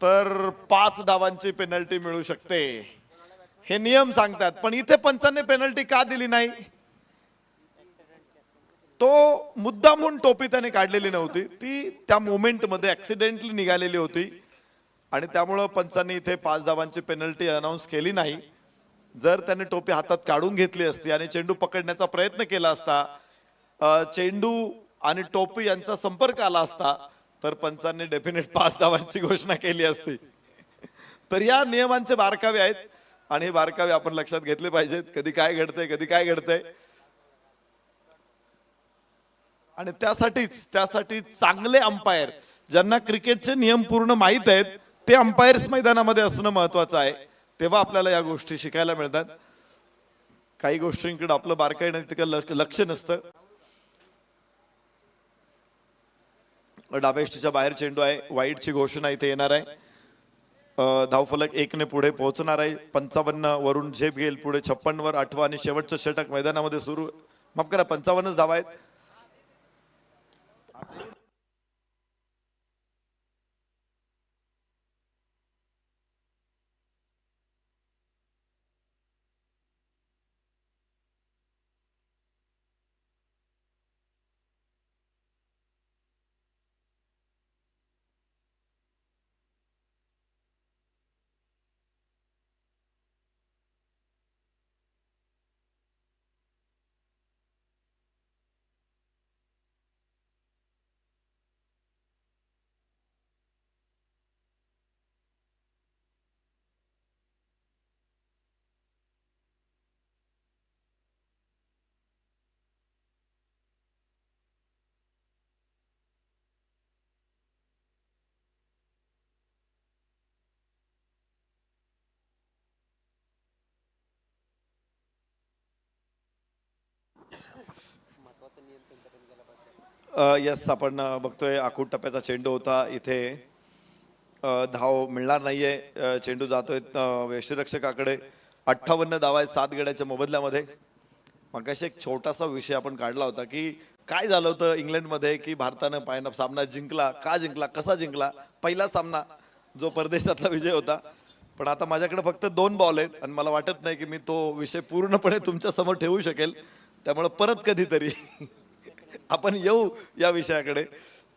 तर 5 धावांची पेनल्टी मिळू शकते, हे नियम सांगतात. पण इथे पंचांनी पेनल्टी का दिली नाही? तो मुद्दामून टोपी त्याने काढलेली नव्हती, ती त्या मोमेंटमध्ये ऍक्सिडेंटली निघालेली होती आणि त्यामुळं पंचांनी इथे 5 धावांची पेनल्टी अनाऊन्स केली नाही. जर त्याने टोपी हातात काढून घेतली असती आणि चेंडू पकडण्याचा प्रयत्न केला असता, चेंडू आणि टोपी यांचा संपर्क आला असता, तर पंचांनी डेफिनेट 5 धावांची घोषणा केली असती. तर या नियमांचे बारकावे आहेत आणि हे बारकावे आपण लक्षात घेतले पाहिजेत. कधी काय घडतंय, कधी काय घडतंय. आणि त्यासाठी चांगले अंपायर, ज्यांना क्रिकेटचे नियम पूर्ण माहीत आहेत, ते अंपायर्स मैदानामध्ये असणं महत्वाचं आहे. तेव्हा आपल्याला या गोष्टी शिकायला मिळतात. काही गोष्टींकडे आपलं बारकाईने तिकडे लक्ष नसतं. डाबेष्टीच्या बाहेर चेंडू आहे, वाईडची घोषणा इथे येणार आहे. धावफलक 1 ने पुढे पोहोचणार आहे. 55 वरून झेप घेईल पुढे 56 वर 8वा आणि शेवटचं षटक मैदानामध्ये सुरू. माफ करा, 55च धावा आहेत. यस, आपण बघतोय आखूड टप्प्याचा चेंडू होता. इथे धाव मिळणार नाहीये. चेंडू जातोय यष्टिरक्षकाकडे. 58 धावा आहेत 7 गड्याच्या मोबदल्यामध्ये. मगाशी एक छोटासा विषय आपण काढला होता की काय झालं होतं इंग्लंडमध्ये की भारतानं सामना जिंकला, का जिंकला, कसा जिंकला. पहिला सामना जो परदेशातला विजय होता. पण आता माझ्याकडे फक्त 2 बॉल आहेत आणि मला वाटत नाही की मी तो विषय पूर्णपणे तुमच्या समोर ठेवू शकेल. त्यामुळे परत कधीतरी आपण येऊ या विषयाकडे.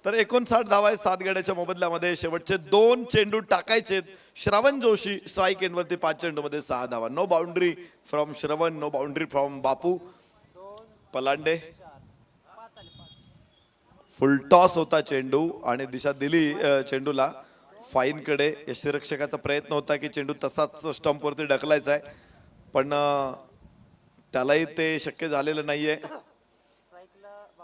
तर 59 धावा आहेत 7 गड्याच्या मोबदल्यामध्ये. शेवटचे 2 चेंडू टाकायचे. श्रवण जोशी स्ट्राईक एंडवरती 5 चेंडूमध्ये 6 धावा. No boundary from Shravan, no boundary from Bapu Palande. Full toss होता चेंडू आणि दिशा दिली चेंडूला फाईनकडे. यष्टिरक्षकाचा प्रयत्न होता की चेंडू तसाच स्टंपवरती ढकलायचा आहे, पण त्यालाही ते शक्य झालेलं नाहीये.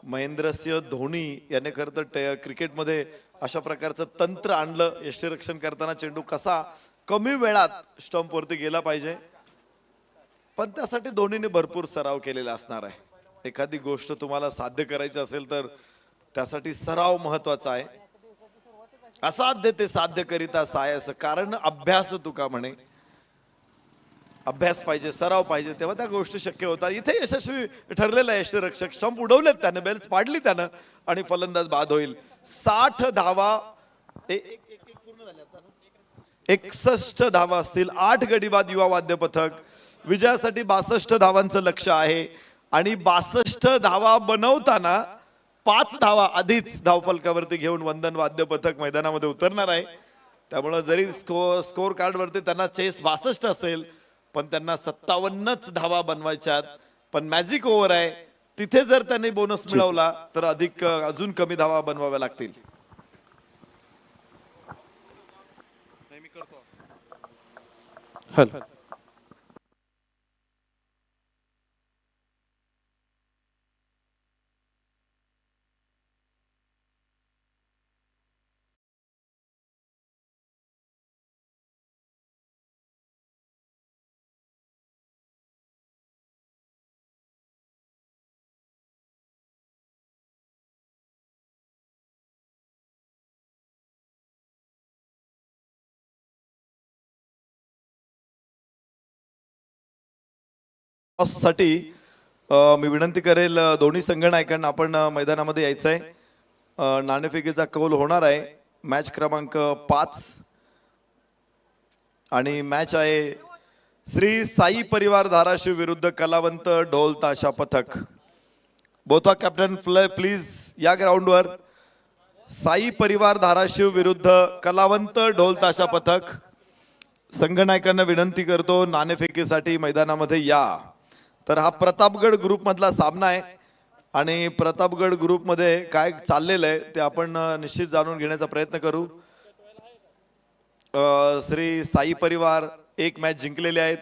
महेंद्रसिंह धोनी याने खरं तर क्रिकेटमध्ये अशा प्रकारचं तंत्र आणलं. यष्टिरक्षण करताना चेंडू कसा कमी वेळात स्टंपवरती गेला पाहिजे, पण त्यासाठी धोनीने भरपूर सराव केलेला असणार आहे. एखादी गोष्ट तुम्हाला साध्य करायची असेल तर त्यासाठी सराव महत्वाचा आहे. असाध्य ते साध्य करिता सायस, कारण अभ्यास तुका म्हणे. अभ्यास पाहिजे, सराव पाहिजे, तेव्हा त्या गोष्टी शक्य होतात. इथे यशस्वी ठरलेलं आहे यष्टीरक्षक. स्टंप उडवलेत त्यानं, बेल्स पाडली त्यानं आणि फलंदाज बाद होईल. 60 धावा 61 धावा असतील. 8 गडी बाद युवा वाद्य पथक. विजयासाठी 62 धावांचं लक्ष आहे आणि 62 धावा बनवताना 5 धावा आधीच धावफलकावरती घेऊन वंदन वाद्य पथक मैदानामध्ये उतरणार आहे. त्यामुळे जरी स्कोर कार्ड वरती त्यांना चेस 62 असेल पण त्यांना 57च धावा बनवायच्यात. पण मॅजिक ओव्हर आहे, तिथे जर त्यांनी बोनस मिळवला तर अजून कमी धावा बनवाव्या लागतील. साठी मी विनंती करेल दोन्ही संघ नायकांना आपण मैदानामध्ये यायचं आहे. नाणेफेकीचा कौल होणार आहे. मॅच क्रमांक 5 आणि मॅच आहे श्री साई परिवार धाराशिव विरुद्ध कलावंत ढोल ताशा पथक. बोथा कॅप्टन प्लीज या ग्राउंडवर. साई परिवार धाराशिव विरुद्ध कलावंत ढोल ताशा पथक. संघ नायकांना विनंती करतो नाणेफेकीसाठी मैदानामध्ये या. तर हा प्रतापगड ग्रुप मधला सामना आहे आणि प्रतापगड ग्रुप मध्ये काय चाललेलं आहे ते आपण निश्चित जाणून घेण्याचा प्रयत्न करू. श्री साई परिवार एक मॅच जिंकलेले आहेत,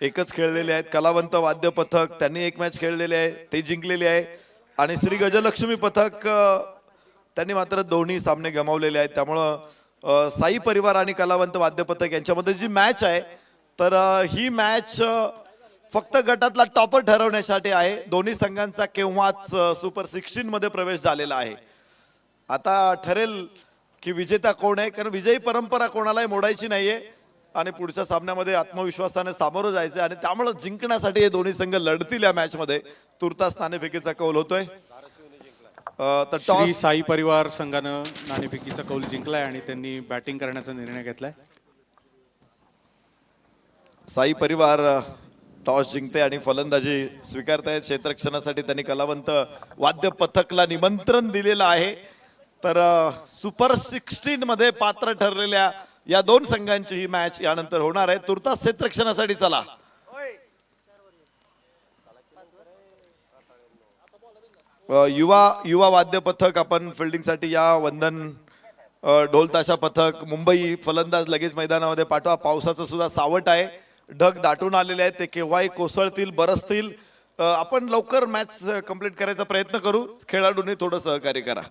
एकच खेळलेले आहेत. कलावंत वाद्य पथक त्यांनी एक मॅच खेळलेले आहे, ते जिंकलेले आहे. आणि श्री गजलक्ष्मी पथक त्यांनी मात्र दोन्ही सामने गमावलेले आहेत. त्यामुळं साई परिवार आणि कलावंत वाद्य पथक यांच्यामध्ये जी मॅच आहे तर ही मॅच फक्त गटातला टॉपर ठरवण्यासाठी आहे. दोन्ही संघांचा केव्हाच सुपर 16 मध्ये प्रवेश झालेला आहे. आता ठरेल की विजेता कोण आहे, कारण विजयी परंपरा कोणालाही मोडायची नाहीये आणि पुढच्या सामन्यामध्ये आत्मविश्वासाने सामोरं जायचं आणि त्यामुळे जिंकण्यासाठी हे दोन्ही संघ लढतील. या मॅच मध्ये तुर्तास नाणेफेकीचा कौल होतोय. तर श्री साई परिवार संघानं नाणेफेकीचा कौल जिंकलाय आणि त्यांनी बॅटिंग करण्याचा निर्णय घेतलाय. साई परिवार टॉस जिंकते आणि फलंदाजी स्वीकारतायत. क्षेत्ररक्षणासाठी त्यांनी कलावंत वाद्य पथकला निमंत्रण दिलेलं आहे. तर सुपर 16 मध्ये पात्र ठरलेल्या या दोन संघांची ही मॅच यानंतर होणार आहे. तुर्तास क्षेत्ररक्षणासाठी चला. युवा वाद्य पथक आपण फिल्डिंगसाठी या. वंदन ढोल ताशा पथक. मुंबई फलंदाज लगेच मैदानामध्ये पाठवा. पावसाचं सुद्धा सावट आहे, ढग दाटून आलेले आहेत, ते केव्हाही कोसळतील, बरसतील. आपण लवकर मॅच कंप्लीट करायचा प्रयत्न करू. खेळाडूंनी थोडं सहकार्य करा.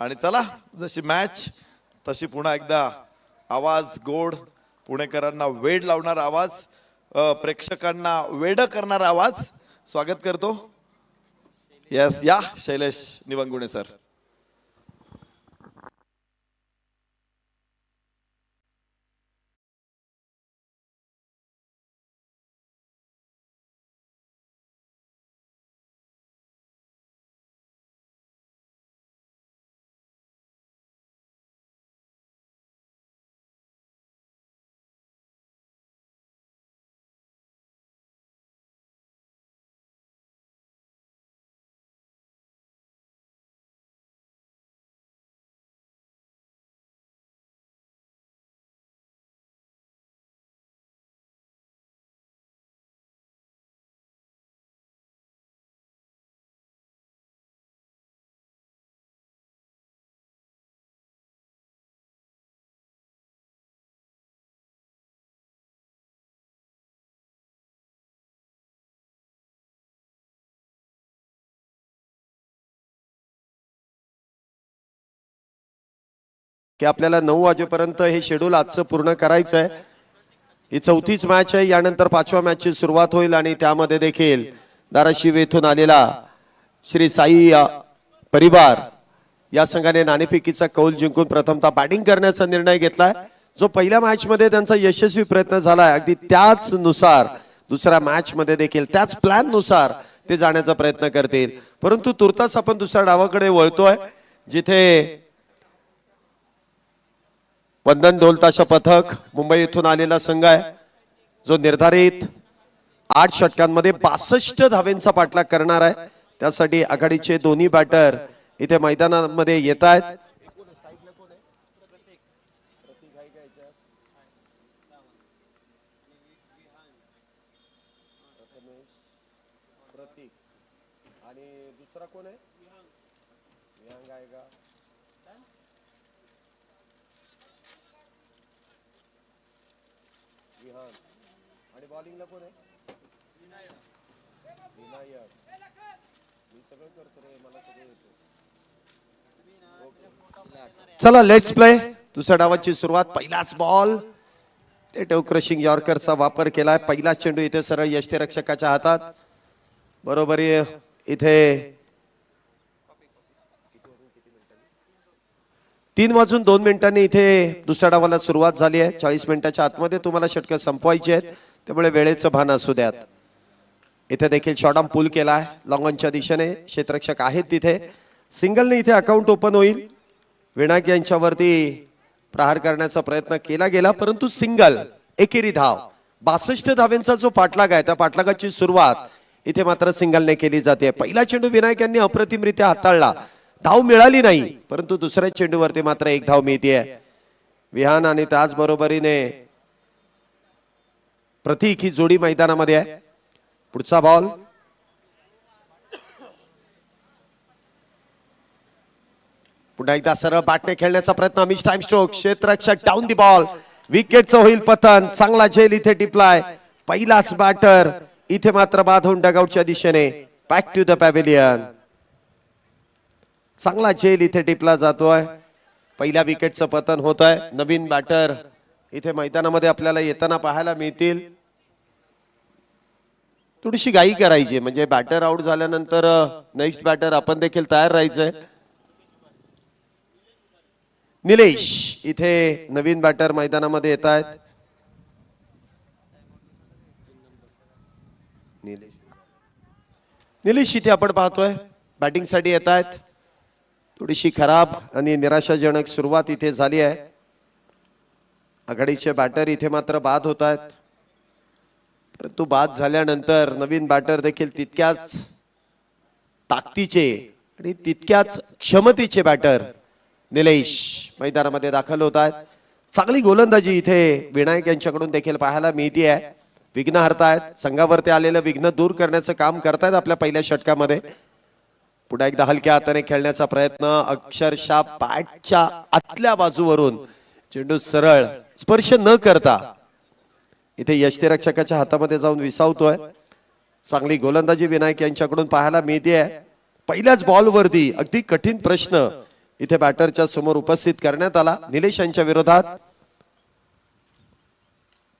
आणि चला, जशी मॅच तशी पुन्हा एकदा आवाज गोड, पुणेकरांना वेड लावणारा आवाज, प्रेक्षकांना वेड करणारा आवाज. स्वागत करतो. यस, या शैलेश निवंगुणे सर. की आपल्याला 9 वाजेपर्यंत हे शेड्यूल आजचं पूर्ण करायचं आहे. ही 4थीच मॅच आहे. यानंतर 5व्या मॅचची सुरुवात होईल आणि त्यामध्ये देखील धाराशिव येथून आलेला श्री साई परिवार या संघाने नाणेफेकीचा कौल जिंकून प्रथमतः बॅटिंग करण्याचा निर्णय घेतलाय, जो पहिल्या मॅच मध्ये त्यांचा यशस्वी प्रयत्न झालाय. अगदी त्याच नुसार दुसऱ्या मॅच मध्ये देखील त्याच प्लॅन नुसार ते जाण्याचा प्रयत्न करतील. परंतु तुर्तास आपण दुसऱ्या डावाकडे वळतोय, जिथे वंदन ढोल ताशा पथक मुंबई येथून आलेला संघ आहे, जो निर्धारित 8 षटकांमध्ये 62 धावेंचा पाठलाग करणार आहे. त्यासाठी आघाडीचे दोन्ही बॅटर इथे मैदानामध्ये येत आहेत. आणि दुसरा कोण आहे? विहांग आहे का? विहान. आणि बॉलिंगला कोण आहे? विनायक. मी सगळं करतो रे, मला सगळं येतं. चला लेट्स प्ले. दुसऱ्या डावाची सुरुवात. पहिलाच बॉल, ते टो क्रशिंग यॉर्करचा वापर केलाय. पहिला चेंडू इथे सरळ यष्टीरक्षकाच्या हातात. बरोबर इथे 3:02 इथे दुसऱ्या डावाला सुरुवात झाली आहे. 40 मिनिटाच्या आतमध्ये तुम्हाला षटकं संपवायची आहेत, त्यामुळे वेळेचं भान असू द्यात. इथे देखील शॉर्ट आर्म पुल केलाय लॉंग ऑनच्या दिशेने. क्षेत्ररक्षक आहेत तिथे. सिंगलने इथे अकाउंट ओपन होईल. विनायक यांच्यावरती प्रहार करण्याचा प्रयत्न केला गेला, परंतु सिंगल, एकेरी धाव. 62 धावेंचा जो पाठलाग आहे, त्या पाठलागाची सुरुवात इथे मात्र सिंगलने केली जाते. पहिला चेंडू विनायक यांनी अप्रतिमरित्या हाताळला, धाव मिळाली नाही, परंतु दुसऱ्या चेंडूवरती मात्र एक धाव मिळते. विहान आणि त्याचबरोबरीने प्रतीक ही जोडी मैदानामध्ये आहे. पुढचा बॉल, पुन्हा एकदा सरळ बॅटने खेळण्याचा प्रयत्न. अमिश टाइम स्ट्रोक, क्षेत्ररक्षक डाऊन दी बॉल, विकेटचं होईल पतन. चांगला झेल इथे टिपलाय. पहिलाच बॅटर इथे मात्र बाद होऊन डगआउटच्या दिशेने. Back to the pavilion. चांगला झेल इथे टिपला जातोय. पहिल्या विकेटचं पतन होत आहे. नवीन बॅटर इथे मैदानामध्ये आपल्याला येताना पाहायला मिळतील. थोडीशी घाई करायची, म्हणजे बॅटर आउट झाल्यानंतर नेक्स्ट बॅटर आपण देखील तयार राहायचंय. निलेश इथे नवीन बॅटर मैदानामध्ये येत आहेत. निलेश इथे आपण पाहतोय बॅटिंग साठी येत आहेत. थोडीशी खराब आणि निराशाजनक सुरुवात इथे झाली आहे. आघाडीचे बॅटर इथे मात्र बाद होत आहेत, परंतु बाद झाल्यानंतर नवीन बॅटर देखील तितक्याच ताकदीचे आणि तितक्याच क्षमतेचे बॅटर निलेश मैदानामध्ये दाखल होत आहेत. चांगली गोलंदाजी इथे विनायक यांच्याकडून देखील पाहायला मिळते आहे. विघ्न हरतायत, संघावरती आलेलं विघ्न दूर करण्याचं काम करतायत आपल्या पहिल्या षटकामध्ये. पुन्हा एकदा हलक्या हाताने खेळण्याचा प्रयत्न. अक्षरशः बॅटच्या आतल्या बाजूवरून चेंडू सरळ स्पर्श न करता इथे यष्टीरक्षकाच्या हातामध्ये जाऊन विसावतोय. चांगली गोलंदाजी विनायक यांच्याकडून पाहायला मिळते आहे. पहिल्याच बॉलवरती अगदी कठीण प्रश्न इथे बॅटरच्या समोर उपस्थित करण्यात आला निलेश यांच्या विरोधात.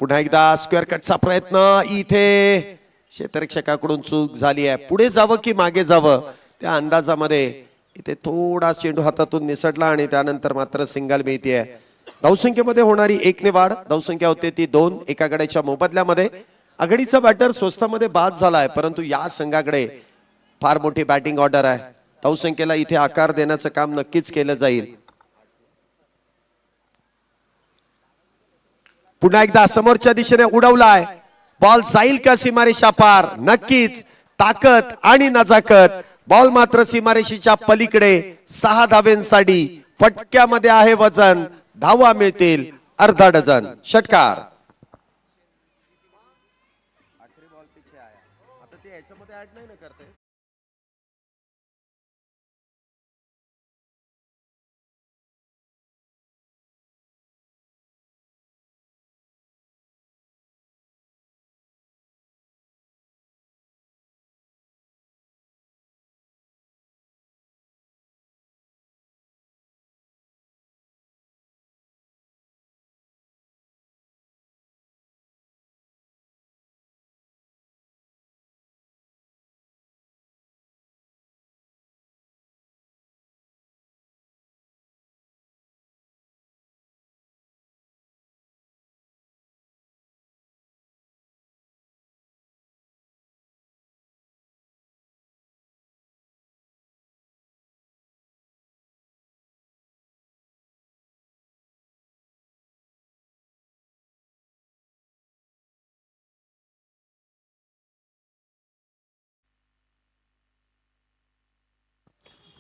पुन्हा एकदा स्क्वेअर कटचा प्रयत्न. इथे क्षेत्ररक्षकाकडून चूक झाली आहे. पुढे जावं की मागे जावं त्या अंदाजामध्ये इथे थोडा चेंडू हातातून निसटला आणि त्यानंतर मात्र सिंगल मिळते. धावसंख्येमध्ये होणारी 1 ने वाढ. धावसंख्या होते ती 2 एका गड्याच्या मोबदल्यामध्ये. आघाडीचा बॅटर स्वस्तामध्ये बाद झालाय, परंतु या संघाकडे फार मोठी बॅटिंग ऑर्डर आहे. धावसंख्येला इथे आकार देण्याचं काम नक्कीच केलं जाईल. पुन्हा एकदा समोरच्या दिशेने उडवलाय बॉल. जाईल का सीमारेषा पार? नक्कीच. ताकद आणि नजाकत. बॉल मात्र सीमारेषेच्या पलीकडे. 6 धावेंसाठी फटक्यामध्ये आहे वजन. धावा मिळतील अर्धा डझन. षटकार. आखरी बॉल पिछे आया. आता ते याच्यामध्ये ऍड नाही ना करते.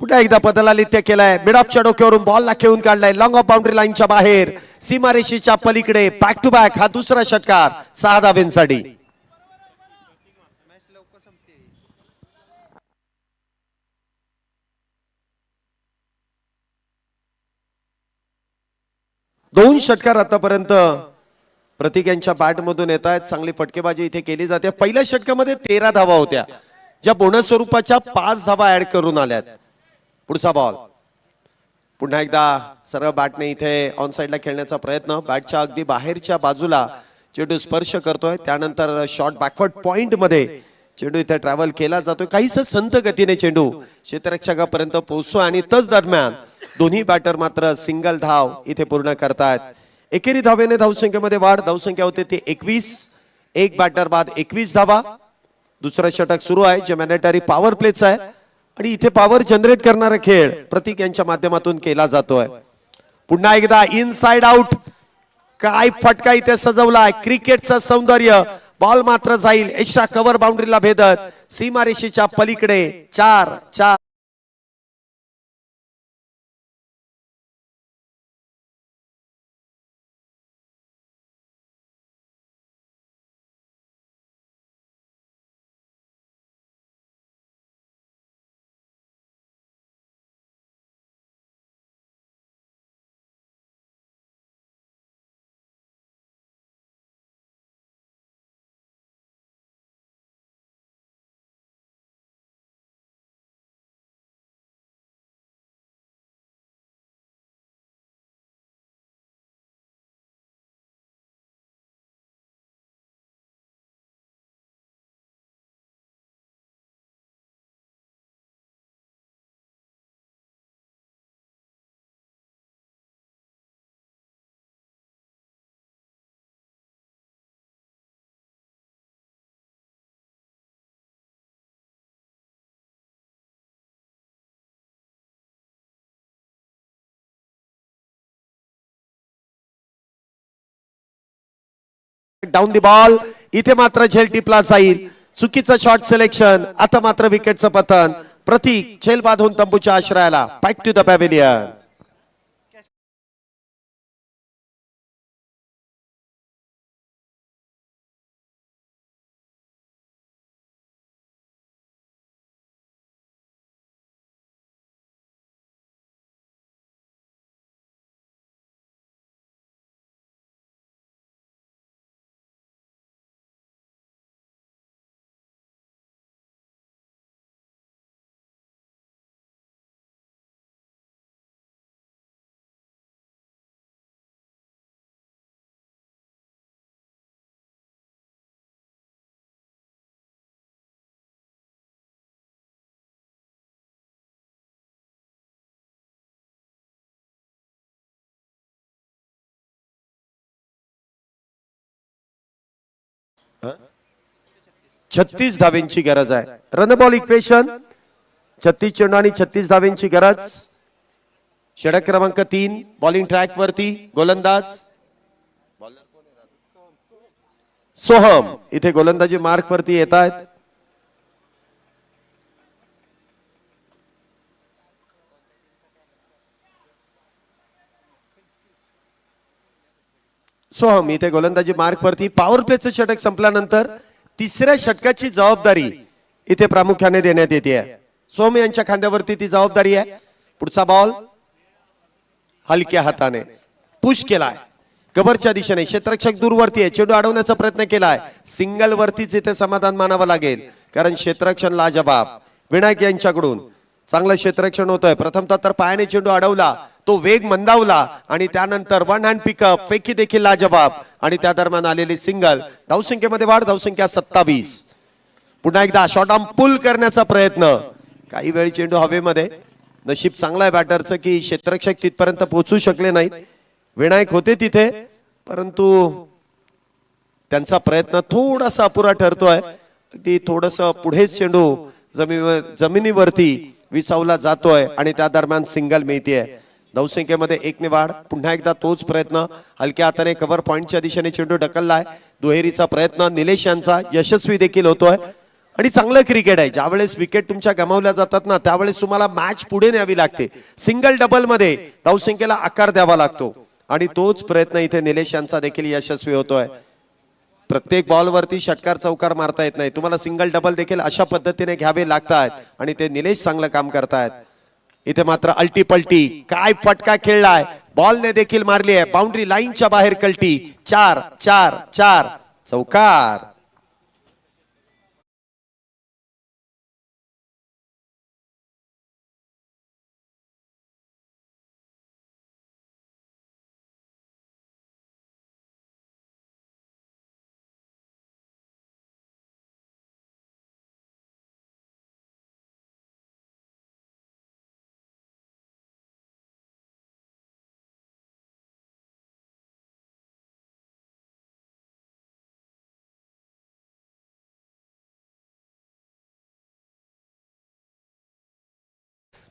पुन्हा एकदा बदलालित्य केलाय. मिड ऑफच्या डोक्यावरून बॉलला खेळून काढलाय. लॉंग ऑफ बाउंड्री लाईनच्या बाहेर सीमारेषेच्या पलीकडे. बॅक टू बॅक हा दुसरा षटकार 6 धावेंसाठी. दोन षटकार आतापर्यंत प्रतीक यांच्या बॅट मधून येत आहेत. चांगली फटकेबाजी इथे केली जाते. पहिल्या षटकामध्ये 13 धावा होत्या, ज्या बोनस स्वरूपाच्या 5 धावा ऍड करून आल्यात. पुढचा बॉल पुन्हा एकदा सरळ बॅटने इथे ऑन साइडला खेळण्याचा प्रयत्न. बॅटच्या अगदी बाहेरच्या बाजूला चेंडू स्पर्श करतोय. त्यानंतर शॉट बॅकवर्ड पॉइंट मध्ये चेंडू इथे ट्रॅव्हल केला जातोय. काहीसं संत गतीने चेंडू क्षेत्ररक्षकापर्यंत पोहोचतोय आणि तच दरम्यान दोन्ही बॅटर मात्र सिंगल धाव इथे पूर्ण करतायत. एकेरी धावेने धावसंख्येमध्ये वाढ. धावसंख्या होते ती 21. एक बॅटर बाद 21 धावा. दुसरं षटक सुरू आहे जे मॅन्डेटरी पॉवर प्लेचं आहे आणि इथे पॉवर जनरेट करणारा खेळ प्रतीक यांच्या माध्यमातून केला जातोय. पुन्हा एकदा इनसाइड आउट. काय फटका इथे सजवलाय. क्रिकेटचं सौंदर्य. बॉल मात्र जाईल एक्स्ट्रा कव्हर बाउंड्रीला भेदत सीमारेषेच्या पलीकडे. 4-4. Down the ball. इथे मात्र झेल टिपला जाईल. चुकीचं शॉट सिलेक्शन. आता मात्र विकेटचं पतन. प्रतीक झेल बांधून तंबूच्या आश्रयाला. Back to the pavilion. छत्तीस धावेंची गरज आहे. Run ball equation. 36 चेंडू आणि 36 धावेंची गरज. षटक क्रमांक 3 बॉलिंग ट्रॅक वरती. गोलंदाज सोहम इथे गोलंदाजी मार्क वरती येत आहेत. सोहम इथे गोलंदाजी मार्क वरती. पॉवर प्लेचं षटक संपल्यानंतर तिसऱ्या षटकाची जबाबदारी इथे प्रामुख्याने देण्यात येते. सोहम यांच्या खांद्यावरती ती जबाबदारी आहे. पुढचा बॉल हलक्या हाताने पुश केलाय कव्हरच्या दिशेने. क्षेत्ररक्षक दूरवरती आहे. चेंडू अडवण्याचा प्रयत्न केलाय. सिंगल वरतीच इथे समाधान मानावं लागेल कारण क्षेत्ररक्षण लाजबाब. विनायक यांच्याकडून चांगलं क्षेत्ररक्षण होतंय. प्रथमतः तर पायाने चेंडू अडवला. तो वेग मंदावला आणि त्यानंतर वन हँड पिकअप. फेकी देखील लाजबाब आणि त्या दरम्यान आलेली सिंगल. धावसंख्येमध्ये वाढ. धावसंख्या 27. पुन्हा एकदा शॉर्ट आर्म पुल करण्याचा प्रयत्न. काही वेळ चेंडू हवेमध्ये. नशीब चांगला आहे बॅटरचं की क्षेत्ररक्षक तिथपर्यंत पोहोचू शकले नाहीत. विनायक होते तिथे परंतु त्यांचा प्रयत्न थोडासा अपुरा ठरतोय. ती थोडस पुढेच चेंडू जमिनीवरती विसावला जातोय आणि त्या दरम्यान सिंगल मिळतेय. धावसंख्येमध्ये 1 ने वाढ. पुन्हा एकदा तोच प्रयत्न. हलक्या हाताने कव्हर पॉइंटच्या दिशेने चेंडू ढकललाय. दुहेरीचा प्रयत्न निलेश यांचा यशस्वी देखील होतोय. आणि चांगलं क्रिकेट आहे. ज्यावेळेस विकेट तुमच्या गमावल्या जातात ना त्यावेळेस तुम्हाला मॅच पुढे न्यावी लागते. सिंगल डबल मध्ये धावसंख्येला आकार द्यावा लागतो आणि तोच प्रयत्न इथे निलेश यांचा देखील यशस्वी होतोय. प्रत्येक बॉलवरती षटकार चौकार मारता येत नाही. तुम्हाला सिंगल डबल देखील अशा पद्धतीने घ्यावे लागतात आणि ते निलेश चांगलं काम करतायत. इथे मात्र अल्टी पलटी काय फटका खेळलाय. बॉलने देखील मारली आहे बाउंड्री लाईनच्या बाहेर कल्टी. 4-4-4 चौकार.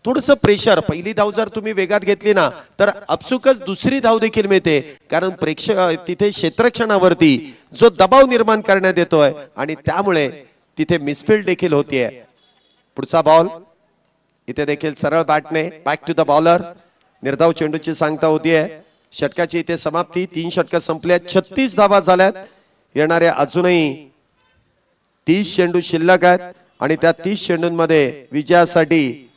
थोडस प्रेशर. पहिली धाव जर तुम्ही वेगात घेतली ना तर अपसुकच दुसरी धाव देखील मिळते. कारण प्रेक्षक तिथे क्षेत्ररक्षणावरती जो दबाव निर्माण करण्यात येतोय आणि त्यामुळे तिथे मिसफिल्ड देखील होतीये. पुढचा बॉल इथे देखील सरळ बॅटने बॅक टू द बॉलर. निर्धाव चेंडूची सांगता होतीये. षटकाची इथे समाप्ती. 3 षटक संपले. 36 धावा झाल्यात. येणारे अजूनही 30 चेंडू शिल्लक आहेत आणि त्या 30 चेंडूंमध्ये विजयासाठी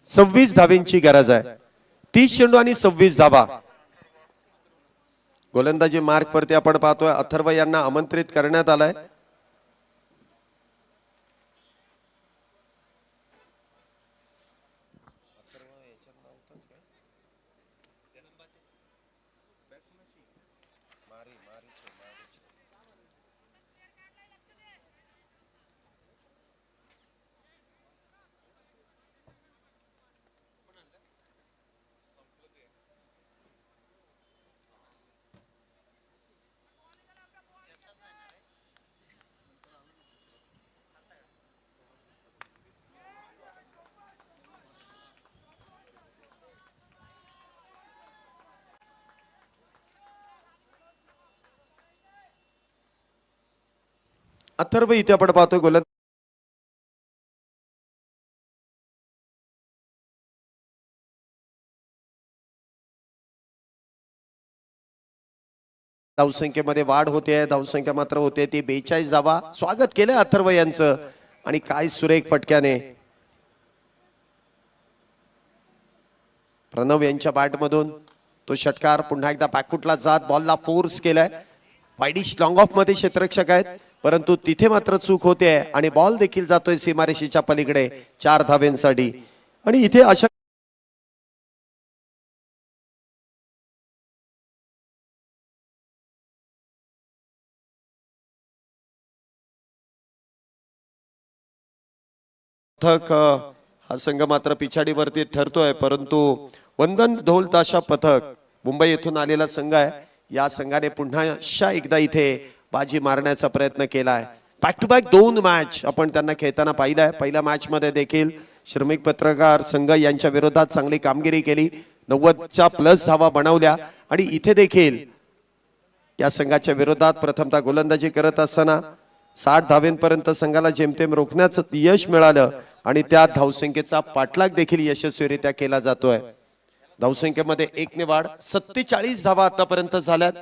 26 धावेंची गरज आहे. 30 चेंडू आणि 26 धावा. गोलंदाजी मार्क वरती आपण पाहतोय अथर्व यांना आमंत्रित करण्यात आलंय. अथर्व इथे आपण पाहतोय गोलंदाज धावसंख्येमध्ये वाढ होते. धावसंख्या मात्र होते ती 42 धावा. स्वागत केलं अथर्व यांचं आणि काय सुरेख फटक्याने प्रणव यांच्या बॅट मधून तो षटकार पुन्हा एकदा बॅकफुटला जात बॉलला फोर्स केलाय. वाईडिश लॉंग ऑफ मध्ये क्षेत्ररक्षक आहेत परंतु तिथे मात्र चूक होते आणि बॉल देखील जातोय सीमारेषेच्या पलीकडे 4 धावेंसाठी. आणि इथे अशा पथक हा संघ मात्र पिछाडीवरती ठरतोय परंतु वंदन ढोल ताशा पथक मुंबई येथून आलेला संघ आहे. या संघाने पुन्हा एकदा इथे बाजी मारण्याचा प्रयत्न केलाय. बॅक टू बॅक 2 मॅच आपण त्यांना खेळताना पाहिलंय. पहिल्या मॅच मध्ये देखील श्रमिक पत्रकार संघ यांच्या विरोधात चांगली कामगिरी केली. 90च्या प्लस धावा बनवल्या आणि इथे देखील या संघाच्या विरोधात प्रथमतः गोलंदाजी करत असताना 60 धावेंपर्यंत संघाला जेमतेम रोखण्याचं यश मिळालं आणि त्या धावसंख्येचा पाठलाग देखील यशस्वीरित्या केला जातोय. धावसंख्येमध्ये 1 ने वाढ. 47 धावा आतापर्यंत झाल्यात.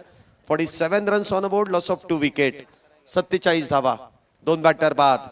47 runs on board. Loss of 2 wicket. 47 धावा. 2 बॅटर बाद.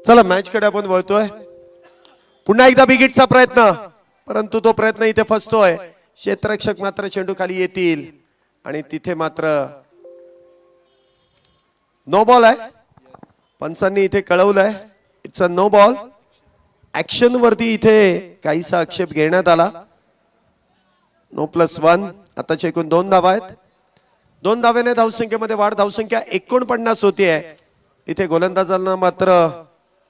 चला मॅच कडे आपण वळतोय. पुन्हा एकदा बिगिटचा प्रयत्न, परंतु तो प्रयत्न इथे फसतोय. क्षेत्ररक्षक मात्र चेंडू खाली येतील आणि तिथे मात्र नो बॉल आहे. पंचांनी इथे कळवलंय it's a no ball. Action वरती इथे काहीसा आक्षेप घेण्यात आला. नो +1. आताचे एकूण 2 धावा आहेत. 2 धावेने धावसंख्येमध्ये वाढ. धावसंख्या 49 होतीये. इथे गोलंदाजांना मात्र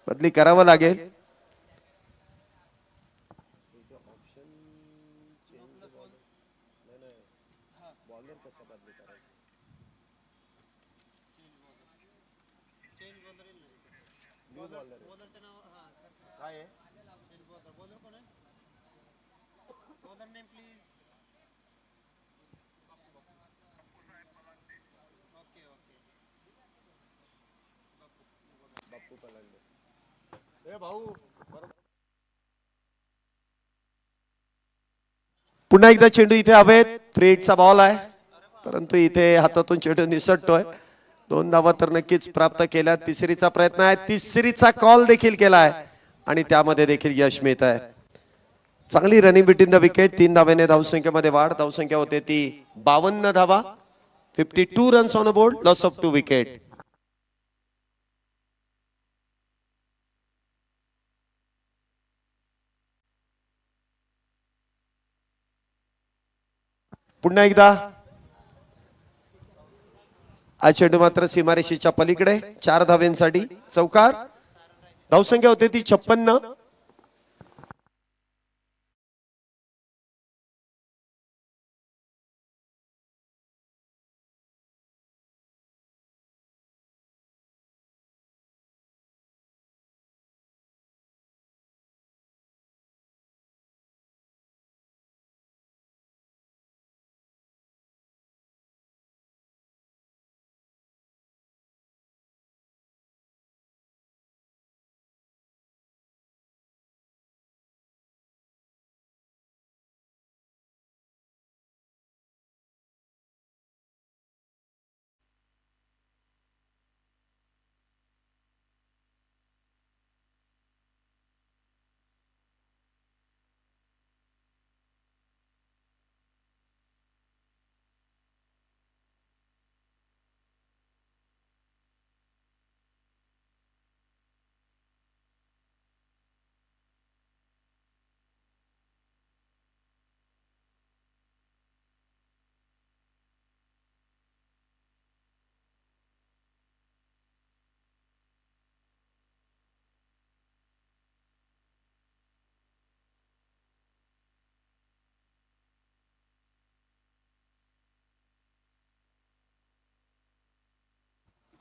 बदली करावं लागेल. पुन्हा एकदा चेंडू इथे हवेत. फ्री हिटचा बॉल आहे, परंतु इथे हातातून चेंडू निसटतोय. 2 धावा तर नक्कीच प्राप्त केल्या. तिसरीचा प्रयत्न आहे, तिसरीचा कॉल देखील केलाय आणि त्यामध्ये देखील यश मिळत आहे. चांगली रनिंग बिटवीन द विकेट. 3 धावेने धावसंख्येमध्ये वाढ. धावसंख्या होते ती 52 धावा. 52 runs on a board. Loss of 2 wicket. पुन्हा एकदा हा चेंडू मात्र सीमारेषेच्या पलीकडे. 4 धावेंसाठी चौकार. धावसंख्या होते ती 56.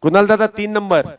कुणाल दादा 3 नंबर.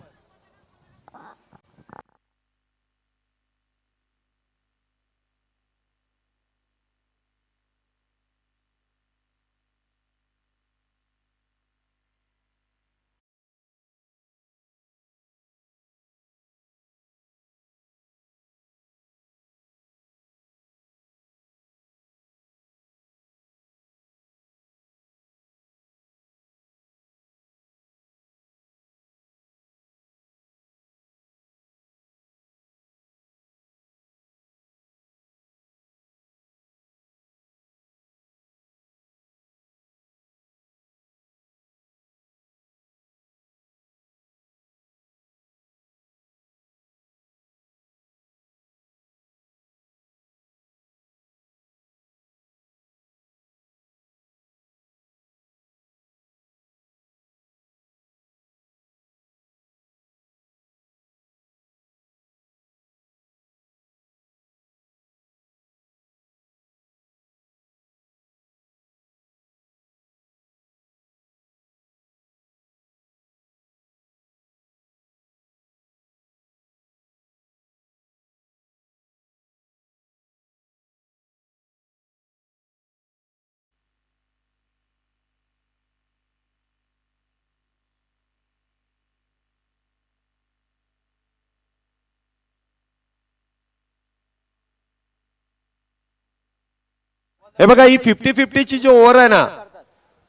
हे बघा, ही 50-50 ची जी ओव्हर आहे ना,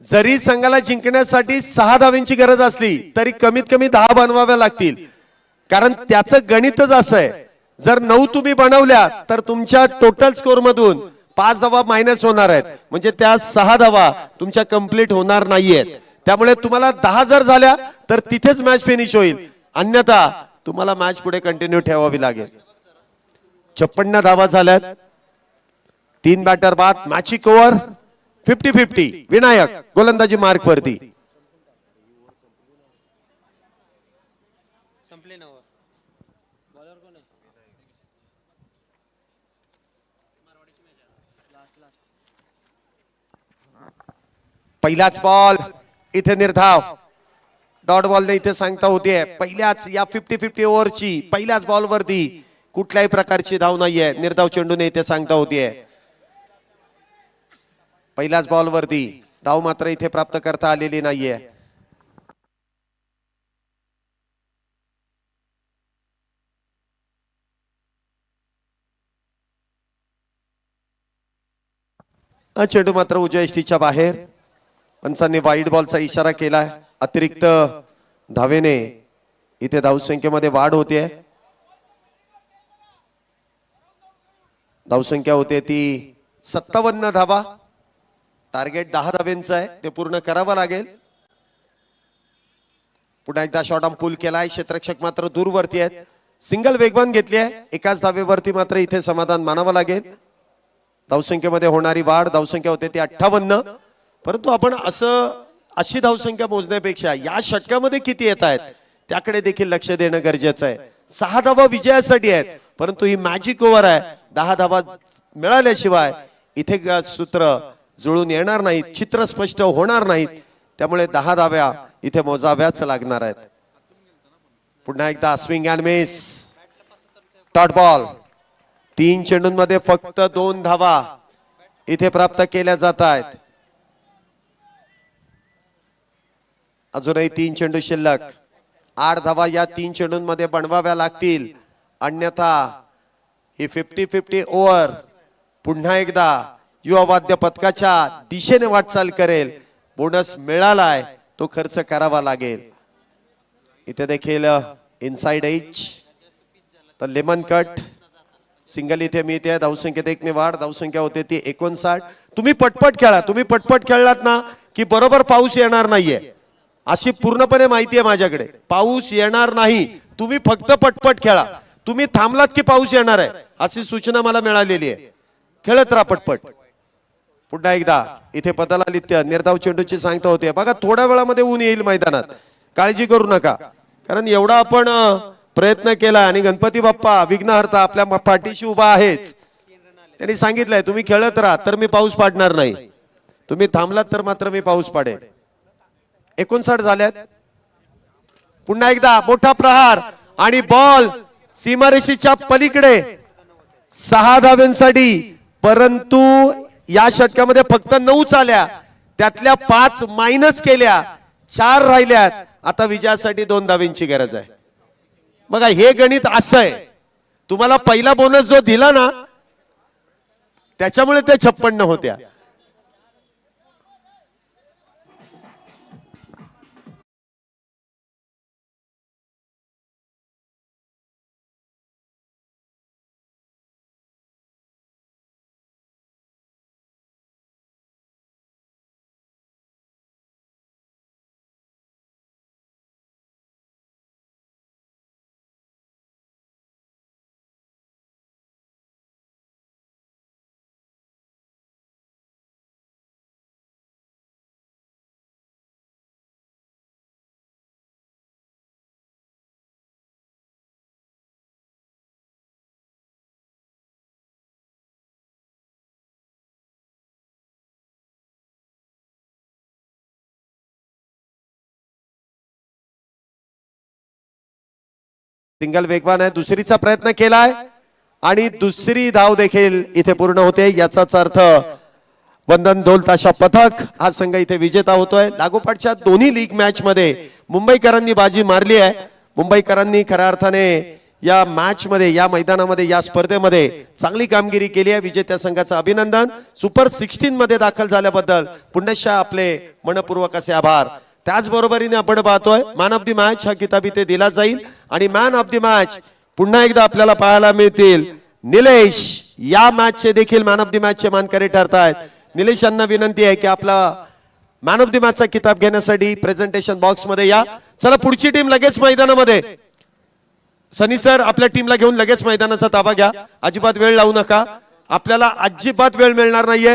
जरी संघाला जिंकण्यासाठी 6 धावांची गरज असली तरी कमीत कमी 10 बनवाव्या लागतील. कारण त्याचं गणितच असं आहे, जर 9 तुम्ही बनवल्या तर तुमच्या टोटल स्कोर मधून 5 धावा मायनस होणार आहेत, म्हणजे त्या 6 धावा तुमच्या कंप्लीट होणार नाहीयेत. त्यामुळे तुम्हाला 10 जर झाल्या तर तिथेच मॅच फिनिश होईल, अन्यथा तुम्हाला मॅच पुढे कंटिन्यू ठेवावी लागेल. 56 धावा झाल्यात, 3 बॅटर बाद, मॅचिक ओव्हर 50-50. विनायक गोलंदाजी मार्क वरती. पहिलाच बॉल इथे निर्धाव, डॉट बॉलने इथे सांगता होतीये. पहिल्याच या 50-50 ओव्हरची पहिल्याच बॉल वरती कुठल्याही प्रकारची धाव नाहीये, निर्धाव चेंडूने इथे सांगता होतीये. पहिल्याच बॉल वरती धाव मात्र इथे प्राप्त करता आलेली नाहीये. चेंडू मात्र उजव्या यष्टीच्या बाहेर. पंचांनी वाईड बॉलचा इशारा केलाय. अतिरिक्त धावेने इथे धावसंख्येमध्ये वाढ होते. धावसंख्या होते ती 57 धावा. टार्गेट 10 धावेंचं आहे, ते पूर्ण करावं लागेल. पुन्हा एकदा शॉट ऑन पूल केलाय. क्षेत्ररक्षक मात्र दूरवरती आहेत. सिंगल वेगवान घेतली आहे, एकाच धावेवरती मात्र इथे समाधान मानावं लागेल. धावसंख्येमध्ये होणारी वाढ, धावसंख्या होते ती 58. परंतु आपण अशी धावसंख्या मोजण्यापेक्षा या षटकामध्ये किती येत आहेत त्याकडे देखील लक्ष देणं गरजेचं आहे. 6 धावा विजयासाठी आहेत, परंतु ही मॅजिक ओव्हर आहे. 10 धावा मिळाल्याशिवाय इथे सूत्र जुळून येणार नाहीत, चित्र स्पष्ट होणार नाहीत. त्यामुळे 10 धाव्या इथे मोजाव्याच लागणार आहेत. पुन्हा एकदा swing and miss, dot ball. 3 चेंडूंमध्ये फक्त 2 धावा इथे प्राप्त केल्या जात आहेत. अजूनही 3 चेंडू शिल्लक. 8 धावा या 3 चेंडूंमध्ये बनवाव्या लागतील, अन्यथा ही 50-50 ओव्हर पुन्हा एकदा युवा वाद्य पथकाच्या दिशेने वाटचाल करेल. बोनस मिळालाय, तो खर्च करावा लागेल. इथे देखील इनसाइड एज, तर लेमन कट सिंगल इथे मिळते. धावसंख्येत 1 ने वाढ, धावसंख्या होते ती 59. तुम्ही पटपट खेळा. तुम्ही पटपट खेळलात ना की बरोबर पाऊस येणार नाहीये, अशी पूर्णपणे माहिती आहे माझ्याकडे. पाऊस येणार नाही, तुम्ही फक्त पटपट खेळा. तुम्ही थांबलात की पाऊस येणार आहे अशी सूचना मला मिळालेली आहे. खेळत राहा पटपट. पुन्हा एकदा इथे पदालालित्य निर्धाव चेंडूची सांगता होते. बघा थोड्या वेळामध्ये ऊन येईल मैदानात, काळजी करू नका. कारण एवढा आपण प्रयत्न केला आणि गणपती बाप्पा विघ्नहर्ता आपल्या पाठीशी उभा आहेच. त्यांनी सांगितलंय तुम्ही खेळत राहा तर मी पाऊस पाडणार नाही, तुम्ही थांबलात तर मात्र मी पाऊस पाडेल. 59 झाल्यात. पुन्हा एकदा मोठा प्रहार आणि बॉल सीमारेषेच्या पलीकडे 6 धाव्यांसाठी. परंतु या षटकामध्ये फक्त 9 आल्या, त्यातल्या 5 मायनस केल्या, 4 राहिल्यात. आता विजयासाठी 2 धाव्यांची गरज आहे. बघा हे गणित असं आहे, तुम्हाला पहिला बोनस जो दिला ना त्याच्यामुळे ते 56 होत्या. सिंगल वेगवान आहे, दुसरीचा प्रयत्न केलाय आणि दुसरी धाव देखील इथे पूर्ण होते. याचाच अर्थ वंदन ढोल ताशा पथक हा संघ इथे विजेता होतोय. लागोपाठच्या दोन्ही लीग मॅच मध्ये मुंबईकरांनी बाजी मारली आहे. मुंबईकरांनी खऱ्या अर्थाने या मॅच मध्ये, या मैदानामध्ये, या स्पर्धेमध्ये चांगली कामगिरी केली आहे. विजेत्या संघाचं अभिनंदन. सुपर 16 मध्ये दाखल झाल्याबद्दल पुनश्च आपले मनपूर्वक असे आभार. त्याचबरोबरीने आपण पाहतोय मॅन ऑफ द मॅच हा किताब इथे दिला जाईल आणि मॅन ऑफ द मॅच पुन्हा एकदा आपल्याला पाहायला मिळतील निलेश. या मॅचचे देखील मॅन ऑफ द मॅचचे मानकरी ठरतायत. निलेश यांना विनंती आहे की आपला मॅन ऑफ द मॅचचा किताब घेण्यासाठी प्रेझेंटेशन बॉक्स मध्ये या. चला पुढची टीम लगेच मैदानामध्ये. सनी सर आपल्या टीमला घेऊन लगेच मैदानाचा ताबा घ्या. अजिबात वेळ लावू नका. आपल्याला अजिबात वेळ मिळणार नाहीये.